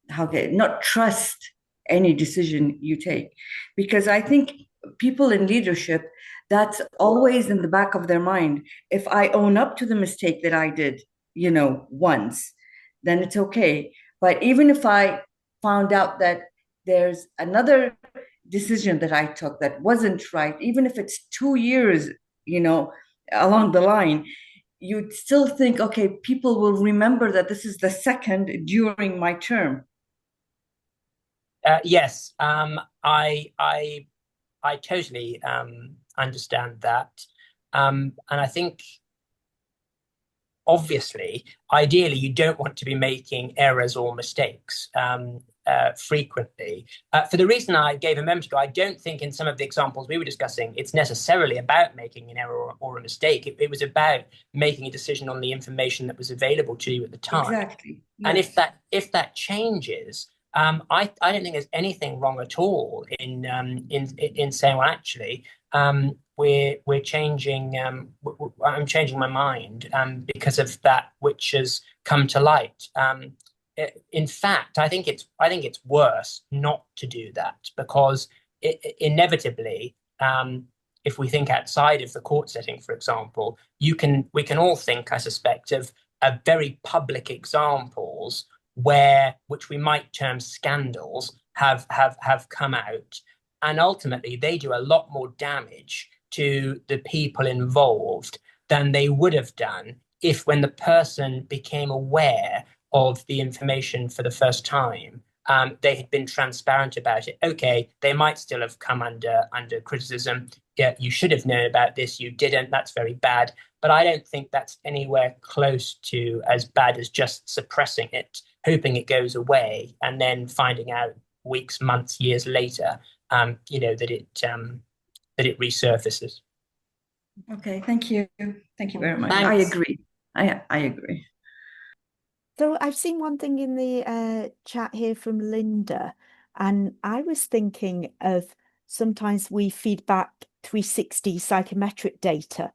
how can not trust any decision you take, because I think people in leadership, that's always in the back of their mind. If I own up to the mistake that I did, once, then it's okay. But even if I found out that there's another decision that I took that wasn't right, even if it's 2 years, you know along the line, you'd still think, okay, people will remember that this is the second during my term. Yes, I totally understand that, and I think obviously, ideally, you don't want to be making errors or mistakes frequently. For the reason I gave a moment ago, I don't think in some of the examples we were discussing, it's necessarily about making an error or a mistake. It was about making a decision on the information that was available to you at the time. Exactly. And Yes. if that changes, I don't think there's anything wrong at all in saying, well, actually, we're changing. I'm changing my mind because of that which has come to light. In fact, I think it's worse not to do that because inevitably, if we think outside of the court setting, for example, we can all think, I suspect, of very public examples where which we might term scandals have come out, and ultimately they do a lot more damage to the people involved than they would have done if when the person became aware of the information for the first time, they had been transparent about it. Okay, they might still have come under criticism. Yeah, you should have known about this. You didn't. That's very bad. But I don't think that's anywhere close to as bad as just suppressing it, hoping it goes away, and then finding out weeks, months, years later, that it resurfaces. Okay. Thank you. Thank you very much. I Thanks. agree. I agree. So I've seen one thing in the chat here from Linda, and I was thinking of sometimes we feed back 360 psychometric data.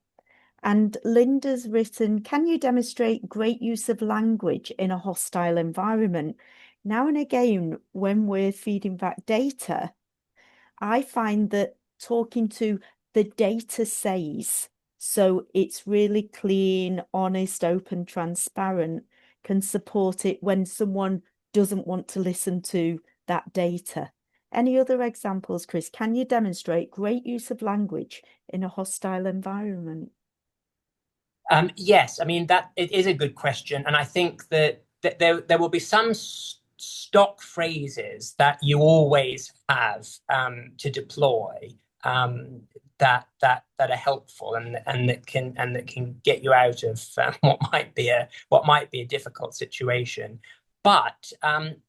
And Linda's written, can you demonstrate great use of language in a hostile environment? Now and again, when we're feeding back data, I find that talking to the data says, so it's really clean, honest, open, transparent, can support it when someone doesn't want to listen to that data. Any other examples, Chris? Can you demonstrate great use of language in a hostile environment? Yes, I mean that it is a good question, and I think that there will be some stock phrases that you always have to deploy that are helpful and that can get you out of what might be a difficult situation. But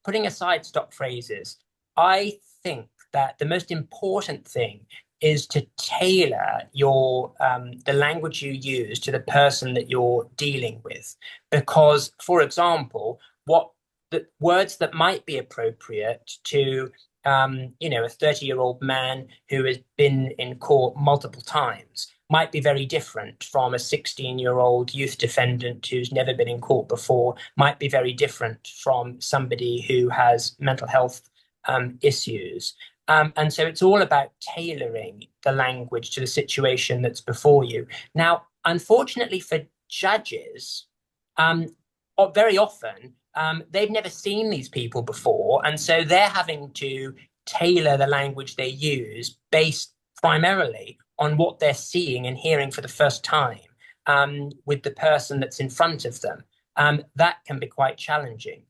putting aside stock phrases, I think that the most important thing is to tailor your the language you use to the person that you're dealing with. Because, for example, what the words that might be appropriate to a 30-year-old man who has been in court multiple times might be very different from a 16-year-old youth defendant who's never been in court before, might be very different from somebody who has mental health issues. And so it's all about tailoring the language to the situation that's before you. Now, unfortunately for judges, very often they've never seen these people before, and so they're having to tailor the language they use based primarily on what they're seeing and hearing for the first time with the person that's in front of them. That can be quite challenging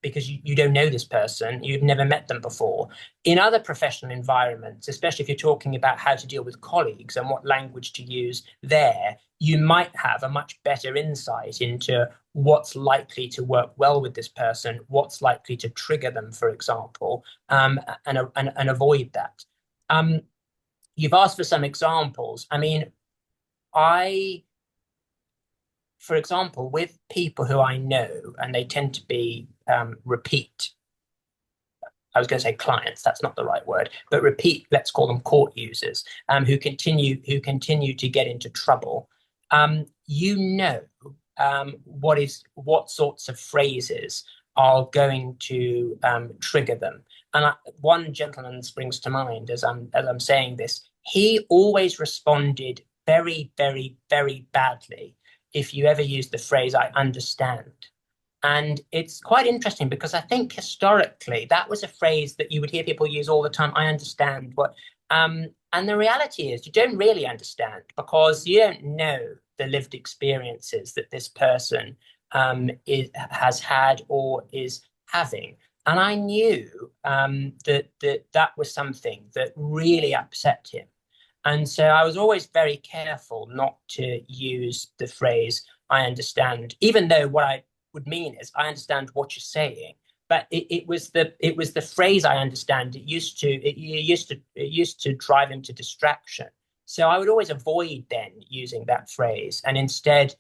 because you don't know this person, you've never met them before. In other professional environments, especially if you're talking about how to deal with colleagues and what language to use there, you might have a much better insight into what's likely to work well with this person, what's likely to trigger them, for example, and avoid that. You've asked for some examples. I mean, for example, with people who I know, and they tend to be repeat, I was going to say clients, that's not the right word, but repeat, let's call them court users, who continue to get into trouble. What sorts of phrases are going to trigger them. And one gentleman springs to mind as I'm saying this. He always responded very, very, very badly if you ever use the phrase, I understand. And it's quite interesting because I think historically that was a phrase that you would hear people use all the time. I understand what, and the reality is you don't really understand because you don't know the lived experiences that this person has had or is having. And I knew that was something that really upset him. And so I was always very careful not to use the phrase, I understand, even though what I would mean is, I understand what you're saying. But it was the phrase, I understand. It used to drive him to distraction. So I would always avoid then using that phrase and instead,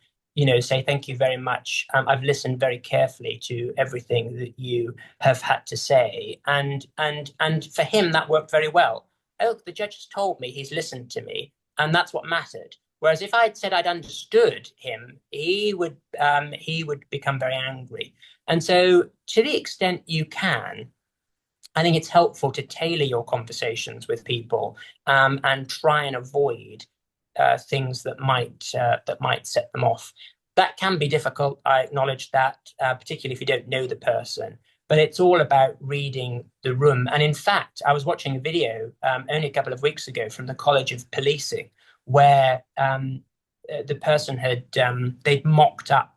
say, thank you very much. I've listened very carefully to everything that you have had to say. And for him, that worked very well. Oh, the judge has told me, he's listened to me, and that's what mattered. Whereas if I'd said I'd understood him, he would become very angry. And so to the extent you can, I think it's helpful to tailor your conversations with people and try and avoid things that might set them off. That can be difficult. I acknowledge that, particularly if you don't know the person. But it's all about reading the room. And in fact, I was watching a video only a couple of weeks ago from the College of Policing, where the person they'd mocked up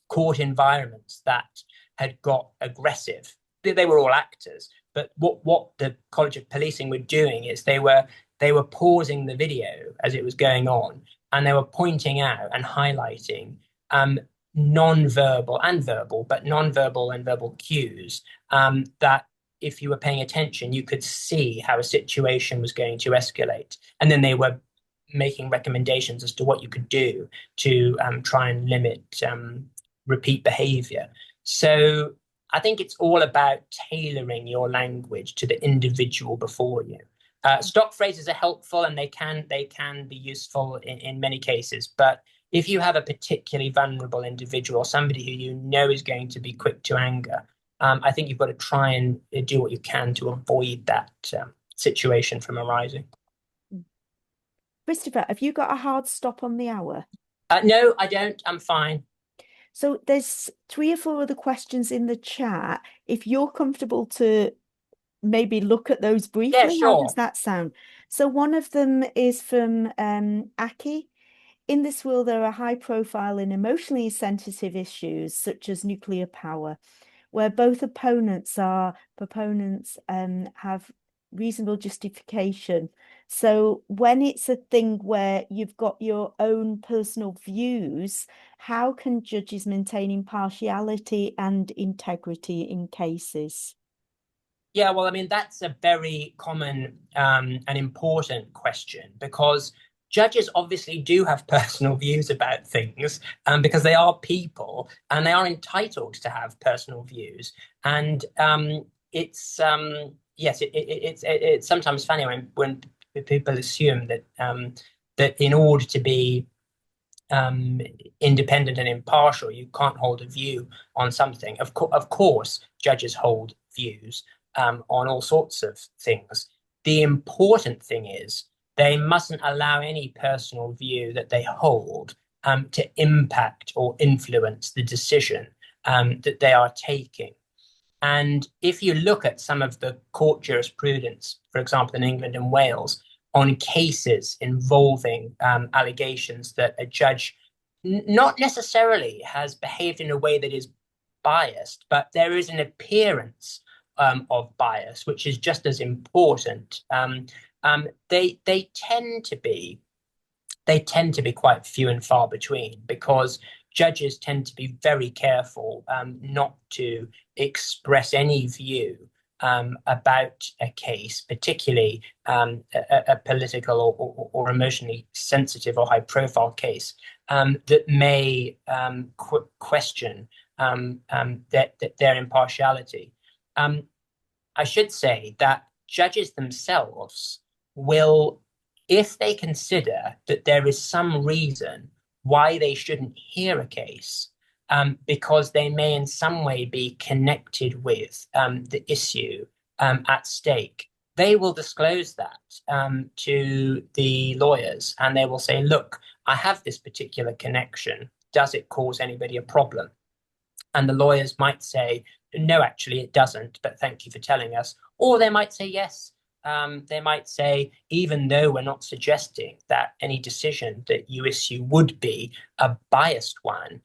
court environments that had got aggressive. They were all actors, but what the College of Policing were doing is they were pausing the video as it was going on, and they were pointing out and highlighting non-verbal and verbal, but non-verbal and verbal cues that if you were paying attention, you could see how a situation was going to escalate. And then they were making recommendations as to what you could do to try and limit repeat behavior. So I think it's all about tailoring your language to the individual before you. Stock phrases are helpful and they can be useful in many cases, but if you have a particularly vulnerable individual, somebody who you know is going to be quick to anger, I think you've got to try and do what you can to avoid that situation from arising. Christopher, have you got a hard stop on the hour? No, I don't. I'm fine. So there's 3 or 4 other questions in the chat. If you're comfortable to maybe look at those briefly, yeah, sure. How does that sound? So one of them is from Aki. In this world, there are high-profile and emotionally sensitive issues, such as nuclear power, where both proponents have reasonable justification. So when it's a thing where you've got your own personal views, how can judges maintain impartiality and integrity in cases? Yeah, well, I mean, that's a very common and important question because judges obviously do have personal views about things because they are people and they are entitled to have personal views. And it's yes, it's sometimes funny when people assume that that in order to be independent and impartial, you can't hold a view on something. Of course, judges hold views on all sorts of things. The important thing is they mustn't allow any personal view that they hold to impact or influence the decision that they are taking. And if you look at some of the court jurisprudence, for example, in England and Wales, on cases involving allegations that a judge not necessarily has behaved in a way that is biased, but there is an appearance of bias, which is just as important. They tend to be quite few and far between, because judges tend to be very careful not to express any view about a case, particularly a political or emotionally sensitive or high-profile case that may question their impartiality. I should say that judges themselves will, if they consider that there is some reason why they shouldn't hear a case, because they may in some way be connected with the issue at stake, they will disclose that to the lawyers, and they will say, look, I have this particular connection. Does it cause anybody a problem? And the lawyers might say, no, actually, it doesn't, but thank you for telling us. Or they might say, yes. They might say, even though we're not suggesting that any decision that you issue would be a biased one,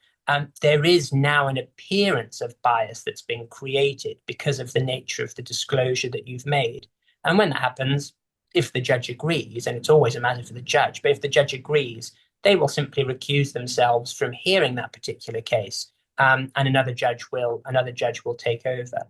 there is now an appearance of bias that's been created because of the nature of the disclosure that you've made. And when that happens, if the judge agrees, and it's always a matter for the judge, but if the judge agrees, they will simply recuse themselves from hearing that particular case, and another judge will take over.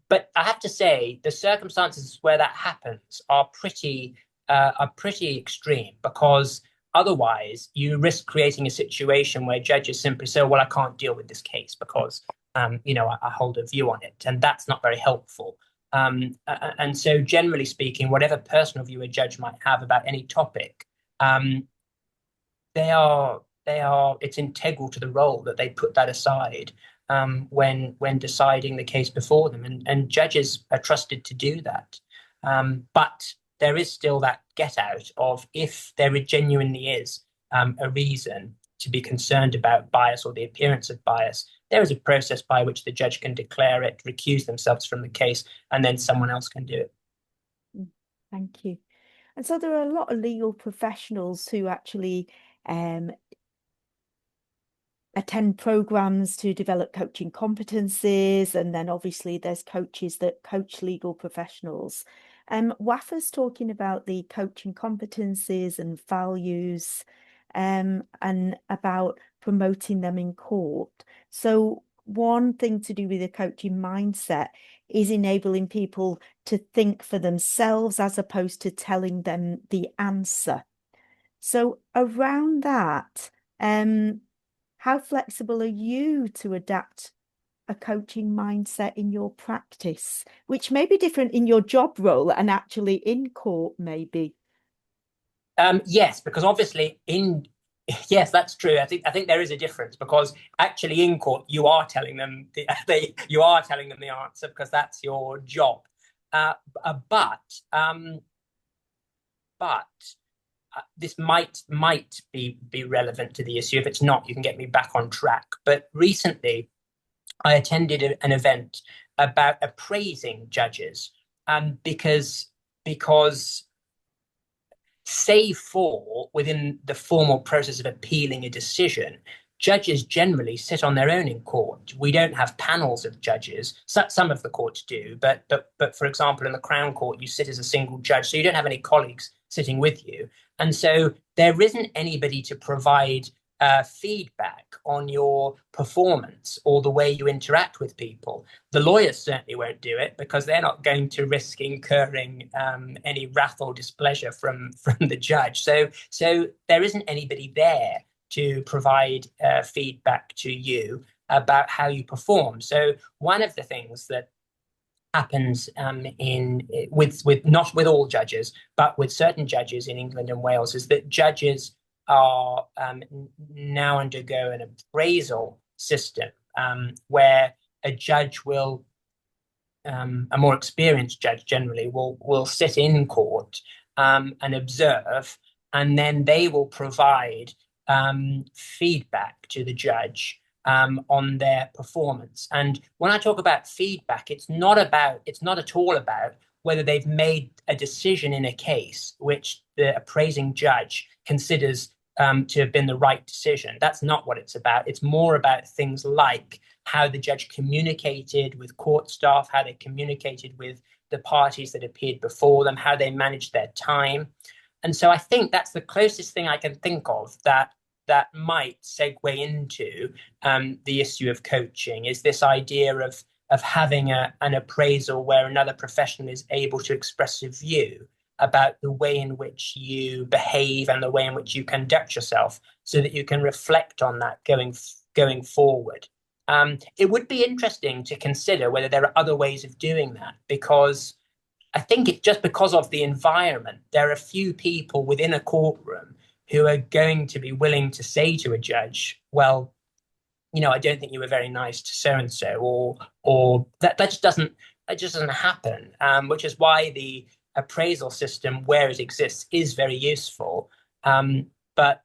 But I have to say, the circumstances where that happens are pretty extreme, because otherwise you risk creating a situation where judges simply say, well, I can't deal with this case because I hold a view on it, and that's not very helpful. And so, generally speaking, whatever personal view a judge might have about any topic, it's integral to the role that they put that aside when deciding the case before them, and judges are trusted to do that. But there is still that get out of, if there genuinely is a reason to be concerned about bias or the appearance of bias, there is a process by which the judge can declare it, recuse themselves from the case, and then someone else can do it. Thank you. And so there are a lot of legal professionals who actually attend programs to develop coaching competencies, and then obviously there's coaches that coach legal professionals. WAFA's talking about the coaching competencies and values, and about promoting them in court. So one thing to do with the coaching mindset is enabling people to think for themselves as opposed to telling them the answer. So around that, how flexible are you to adapt a coaching mindset in your practice, which may be different in your job role and actually in court, maybe? Yes, because obviously yes, that's true. I think there is a difference, because actually in court you are telling them the answer, because that's your job. But this might be relevant to the issue. If it's not, you can get me back on track. But recently, I attended an event about appraising judges, because save for within the formal process of appealing a decision, judges generally sit on their own in court. We don't have panels of judges. Some of the courts do, but for example, in the Crown Court, you sit as a single judge, so you don't have any colleagues sitting with you. And so there isn't anybody to provide feedback on your performance or the way you interact with people. The lawyers certainly won't do it, because they're not going to risk incurring any wrath or displeasure from the judge. So there isn't anybody there to provide feedback to you about how you perform. So one of the things that happens with not with all judges, but with certain judges in England and Wales, is that judges are now undergo an appraisal system where a judge will a more experienced judge generally will sit in court and observe, and then they will provide feedback to the judge on their performance. And when I talk about feedback, it's not at all about whether they've made a decision in a case which the appraising judge considers to have been the right decision. That's not what it's about. It's more about things like how the judge communicated with court staff, how they communicated with the parties that appeared before them, how they managed their time. And so I think that's the closest thing I can think of that might segue into the issue of coaching, is this idea of having an appraisal where another professional is able to express a view about the way in which you behave and the way in which you conduct yourself, so that you can reflect on that going forward. It would be interesting to consider whether there are other ways of doing that, because I think it's just because of the environment, there are few people within a courtroom who are going to be willing to say to a judge, well, I don't think you were very nice to so and so, or that just doesn't happen. Which is why the appraisal system, where it exists, is very useful. But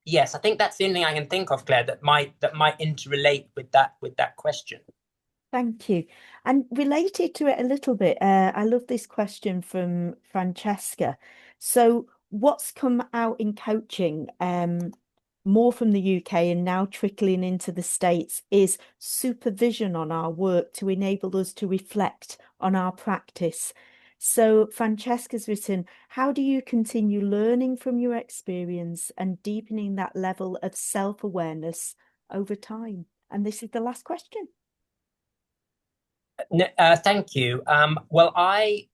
yes, I think that's the only thing I can think of, Claire, that might interrelate with that question. Thank you. And related to it a little bit, I love this question from Francesca. So what's come out in coaching, more from the UK and now trickling into the States, is supervision on our work to enable us to reflect on our practice. So Francesca's written, how do you continue learning from your experience and deepening that level of self-awareness over time? And this is the last question. Thank you. Well, I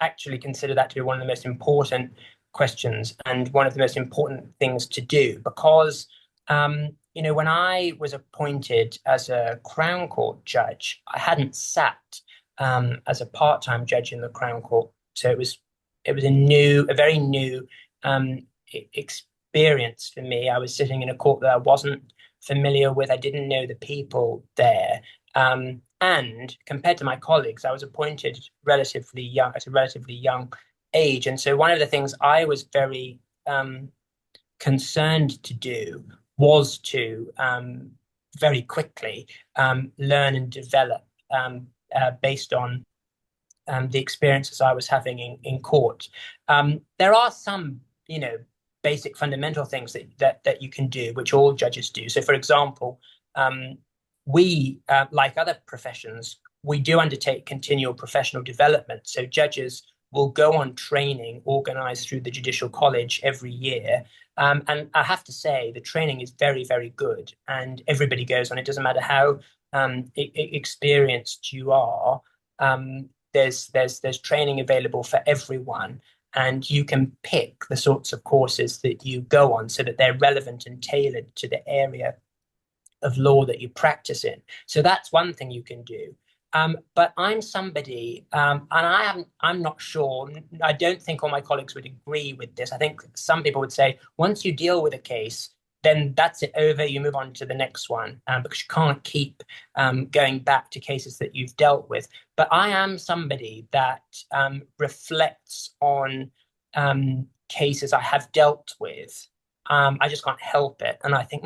actually consider that to be one of the most important questions and one of the most important things to do, because when I was appointed as a Crown Court judge, I hadn't sat as a part-time judge in the Crown Court, so it was a very new experience for me. I was sitting in a court that I wasn't familiar with. I didn't know the people there. And compared to my colleagues, I was appointed at a relatively young age. And so one of the things I was very concerned to do was to very quickly learn and develop based on the experiences I was having in court. There are some, basic fundamental things that you can do, which all judges do. So, for example, we, like other professions, we do undertake continual professional development. So judges will go on training organized through the Judicial College every year. And I have to say, the training is very, very good. And everybody goes on. It doesn't matter how experienced you are. There's training available for everyone. And you can pick the sorts of courses that you go on so that they're relevant and tailored to the area of law that you practice in. So that's one thing you can do. But I'm somebody, and I'm not sure, I don't think all my colleagues would agree with this. I think some people would say, once you deal with a case, then that's it over, you move on to the next one, because you can't keep going back to cases that you've dealt with. But I am somebody that reflects on cases I have dealt with. I just can't help it. And I think,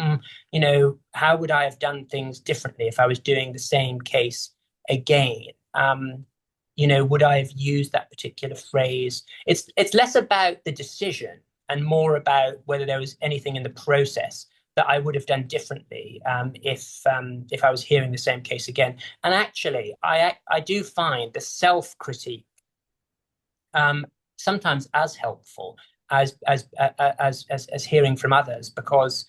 how would I have done things differently if I was doing the same case again? Would I have used that particular phrase? It's less about the decision and more about whether there was anything in the process that I would have done differently if I was hearing the same case again. And actually, I do find the self-critique sometimes as helpful as hearing from others, because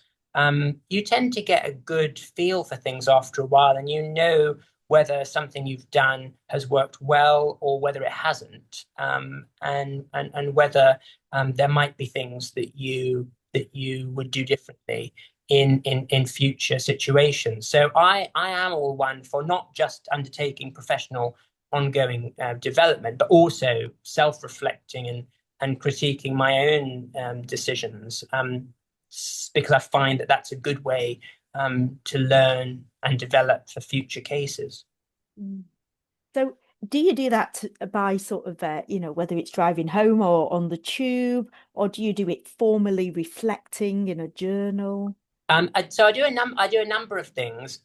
you tend to get a good feel for things after a while, and whether something you've done has worked well or whether it hasn't, and whether there might be things that you would do differently. in future situations. So I am all one for not just undertaking professional ongoing development, but also self-reflecting and critiquing my own decisions, because I find that that's a good way to learn and develop for future cases. So do you do that by sort of, whether it's driving home or on the tube, or do you do it formally reflecting in a journal? So I do a number of things.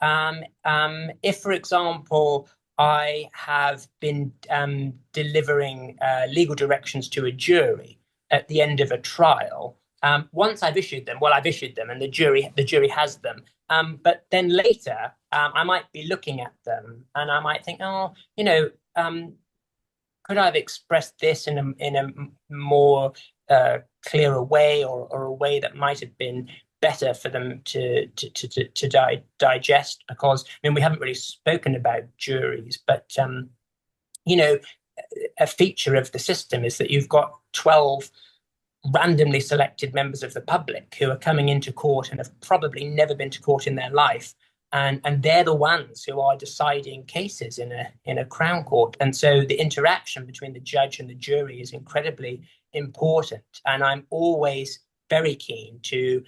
If, for example, I have been delivering legal directions to a jury at the end of a trial, once I've issued them, well, I've issued them, and the jury has them. But then later, I might be looking at them, and I might think, oh, could I have expressed this in a more clearer way, or a way that might have been better for them to digest? Because we haven't really spoken about juries, but a feature of the system is that you've got 12 randomly selected members of the public who are coming into court and have probably never been to court in their life. And they're the ones who are deciding cases in a Crown Court. And so the interaction between the judge and the jury is incredibly important. And I'm always very keen to,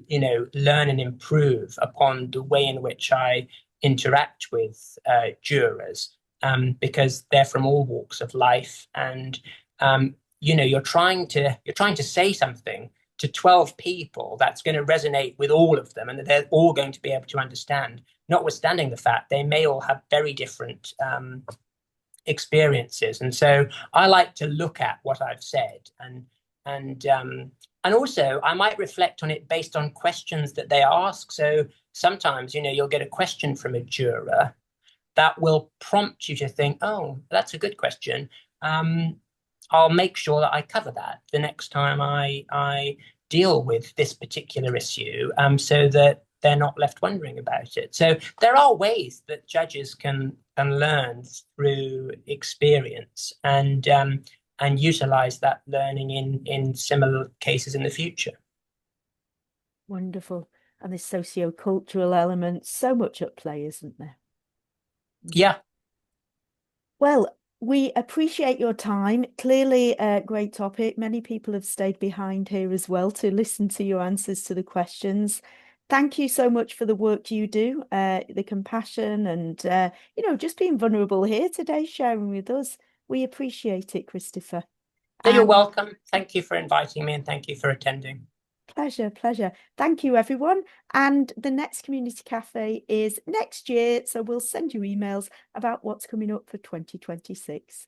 learn and improve upon the way in which I interact with jurors, because they're from all walks of life. And you're trying to say something to 12 people that's going to resonate with all of them, and that they're all going to be able to understand, notwithstanding the fact they may all have very different experiences. And so I like to look at what I've said, and also I might reflect on it based on questions that they ask. So sometimes, you'll get a question from a juror that will prompt you to think, oh, that's a good question. I'll make sure that I cover that the next time I deal with this particular issue, so that they're not left wondering about it. So there are ways that judges can learn through experience, and utilize that learning in similar cases in the future. Wonderful. And this socio-cultural element, so much at play, isn't there? Yeah. Well, we appreciate your time. Clearly a great topic. Many people have stayed behind here as well to listen to your answers to the questions. Thank you so much for the work you do, the compassion, and just being vulnerable here today, sharing with us. We appreciate it, Christopher. You're welcome. Thank you for inviting me, and thank you for attending. Pleasure, pleasure. Thank you, everyone. And the next Community Cafe is next year, so we'll send you emails about what's coming up for 2026.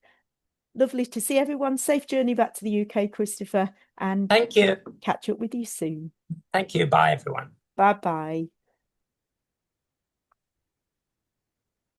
Lovely to see everyone. Safe journey back to the UK, Christopher, and thank you. Catch up with you soon. Thank you. Bye, everyone. Bye-bye.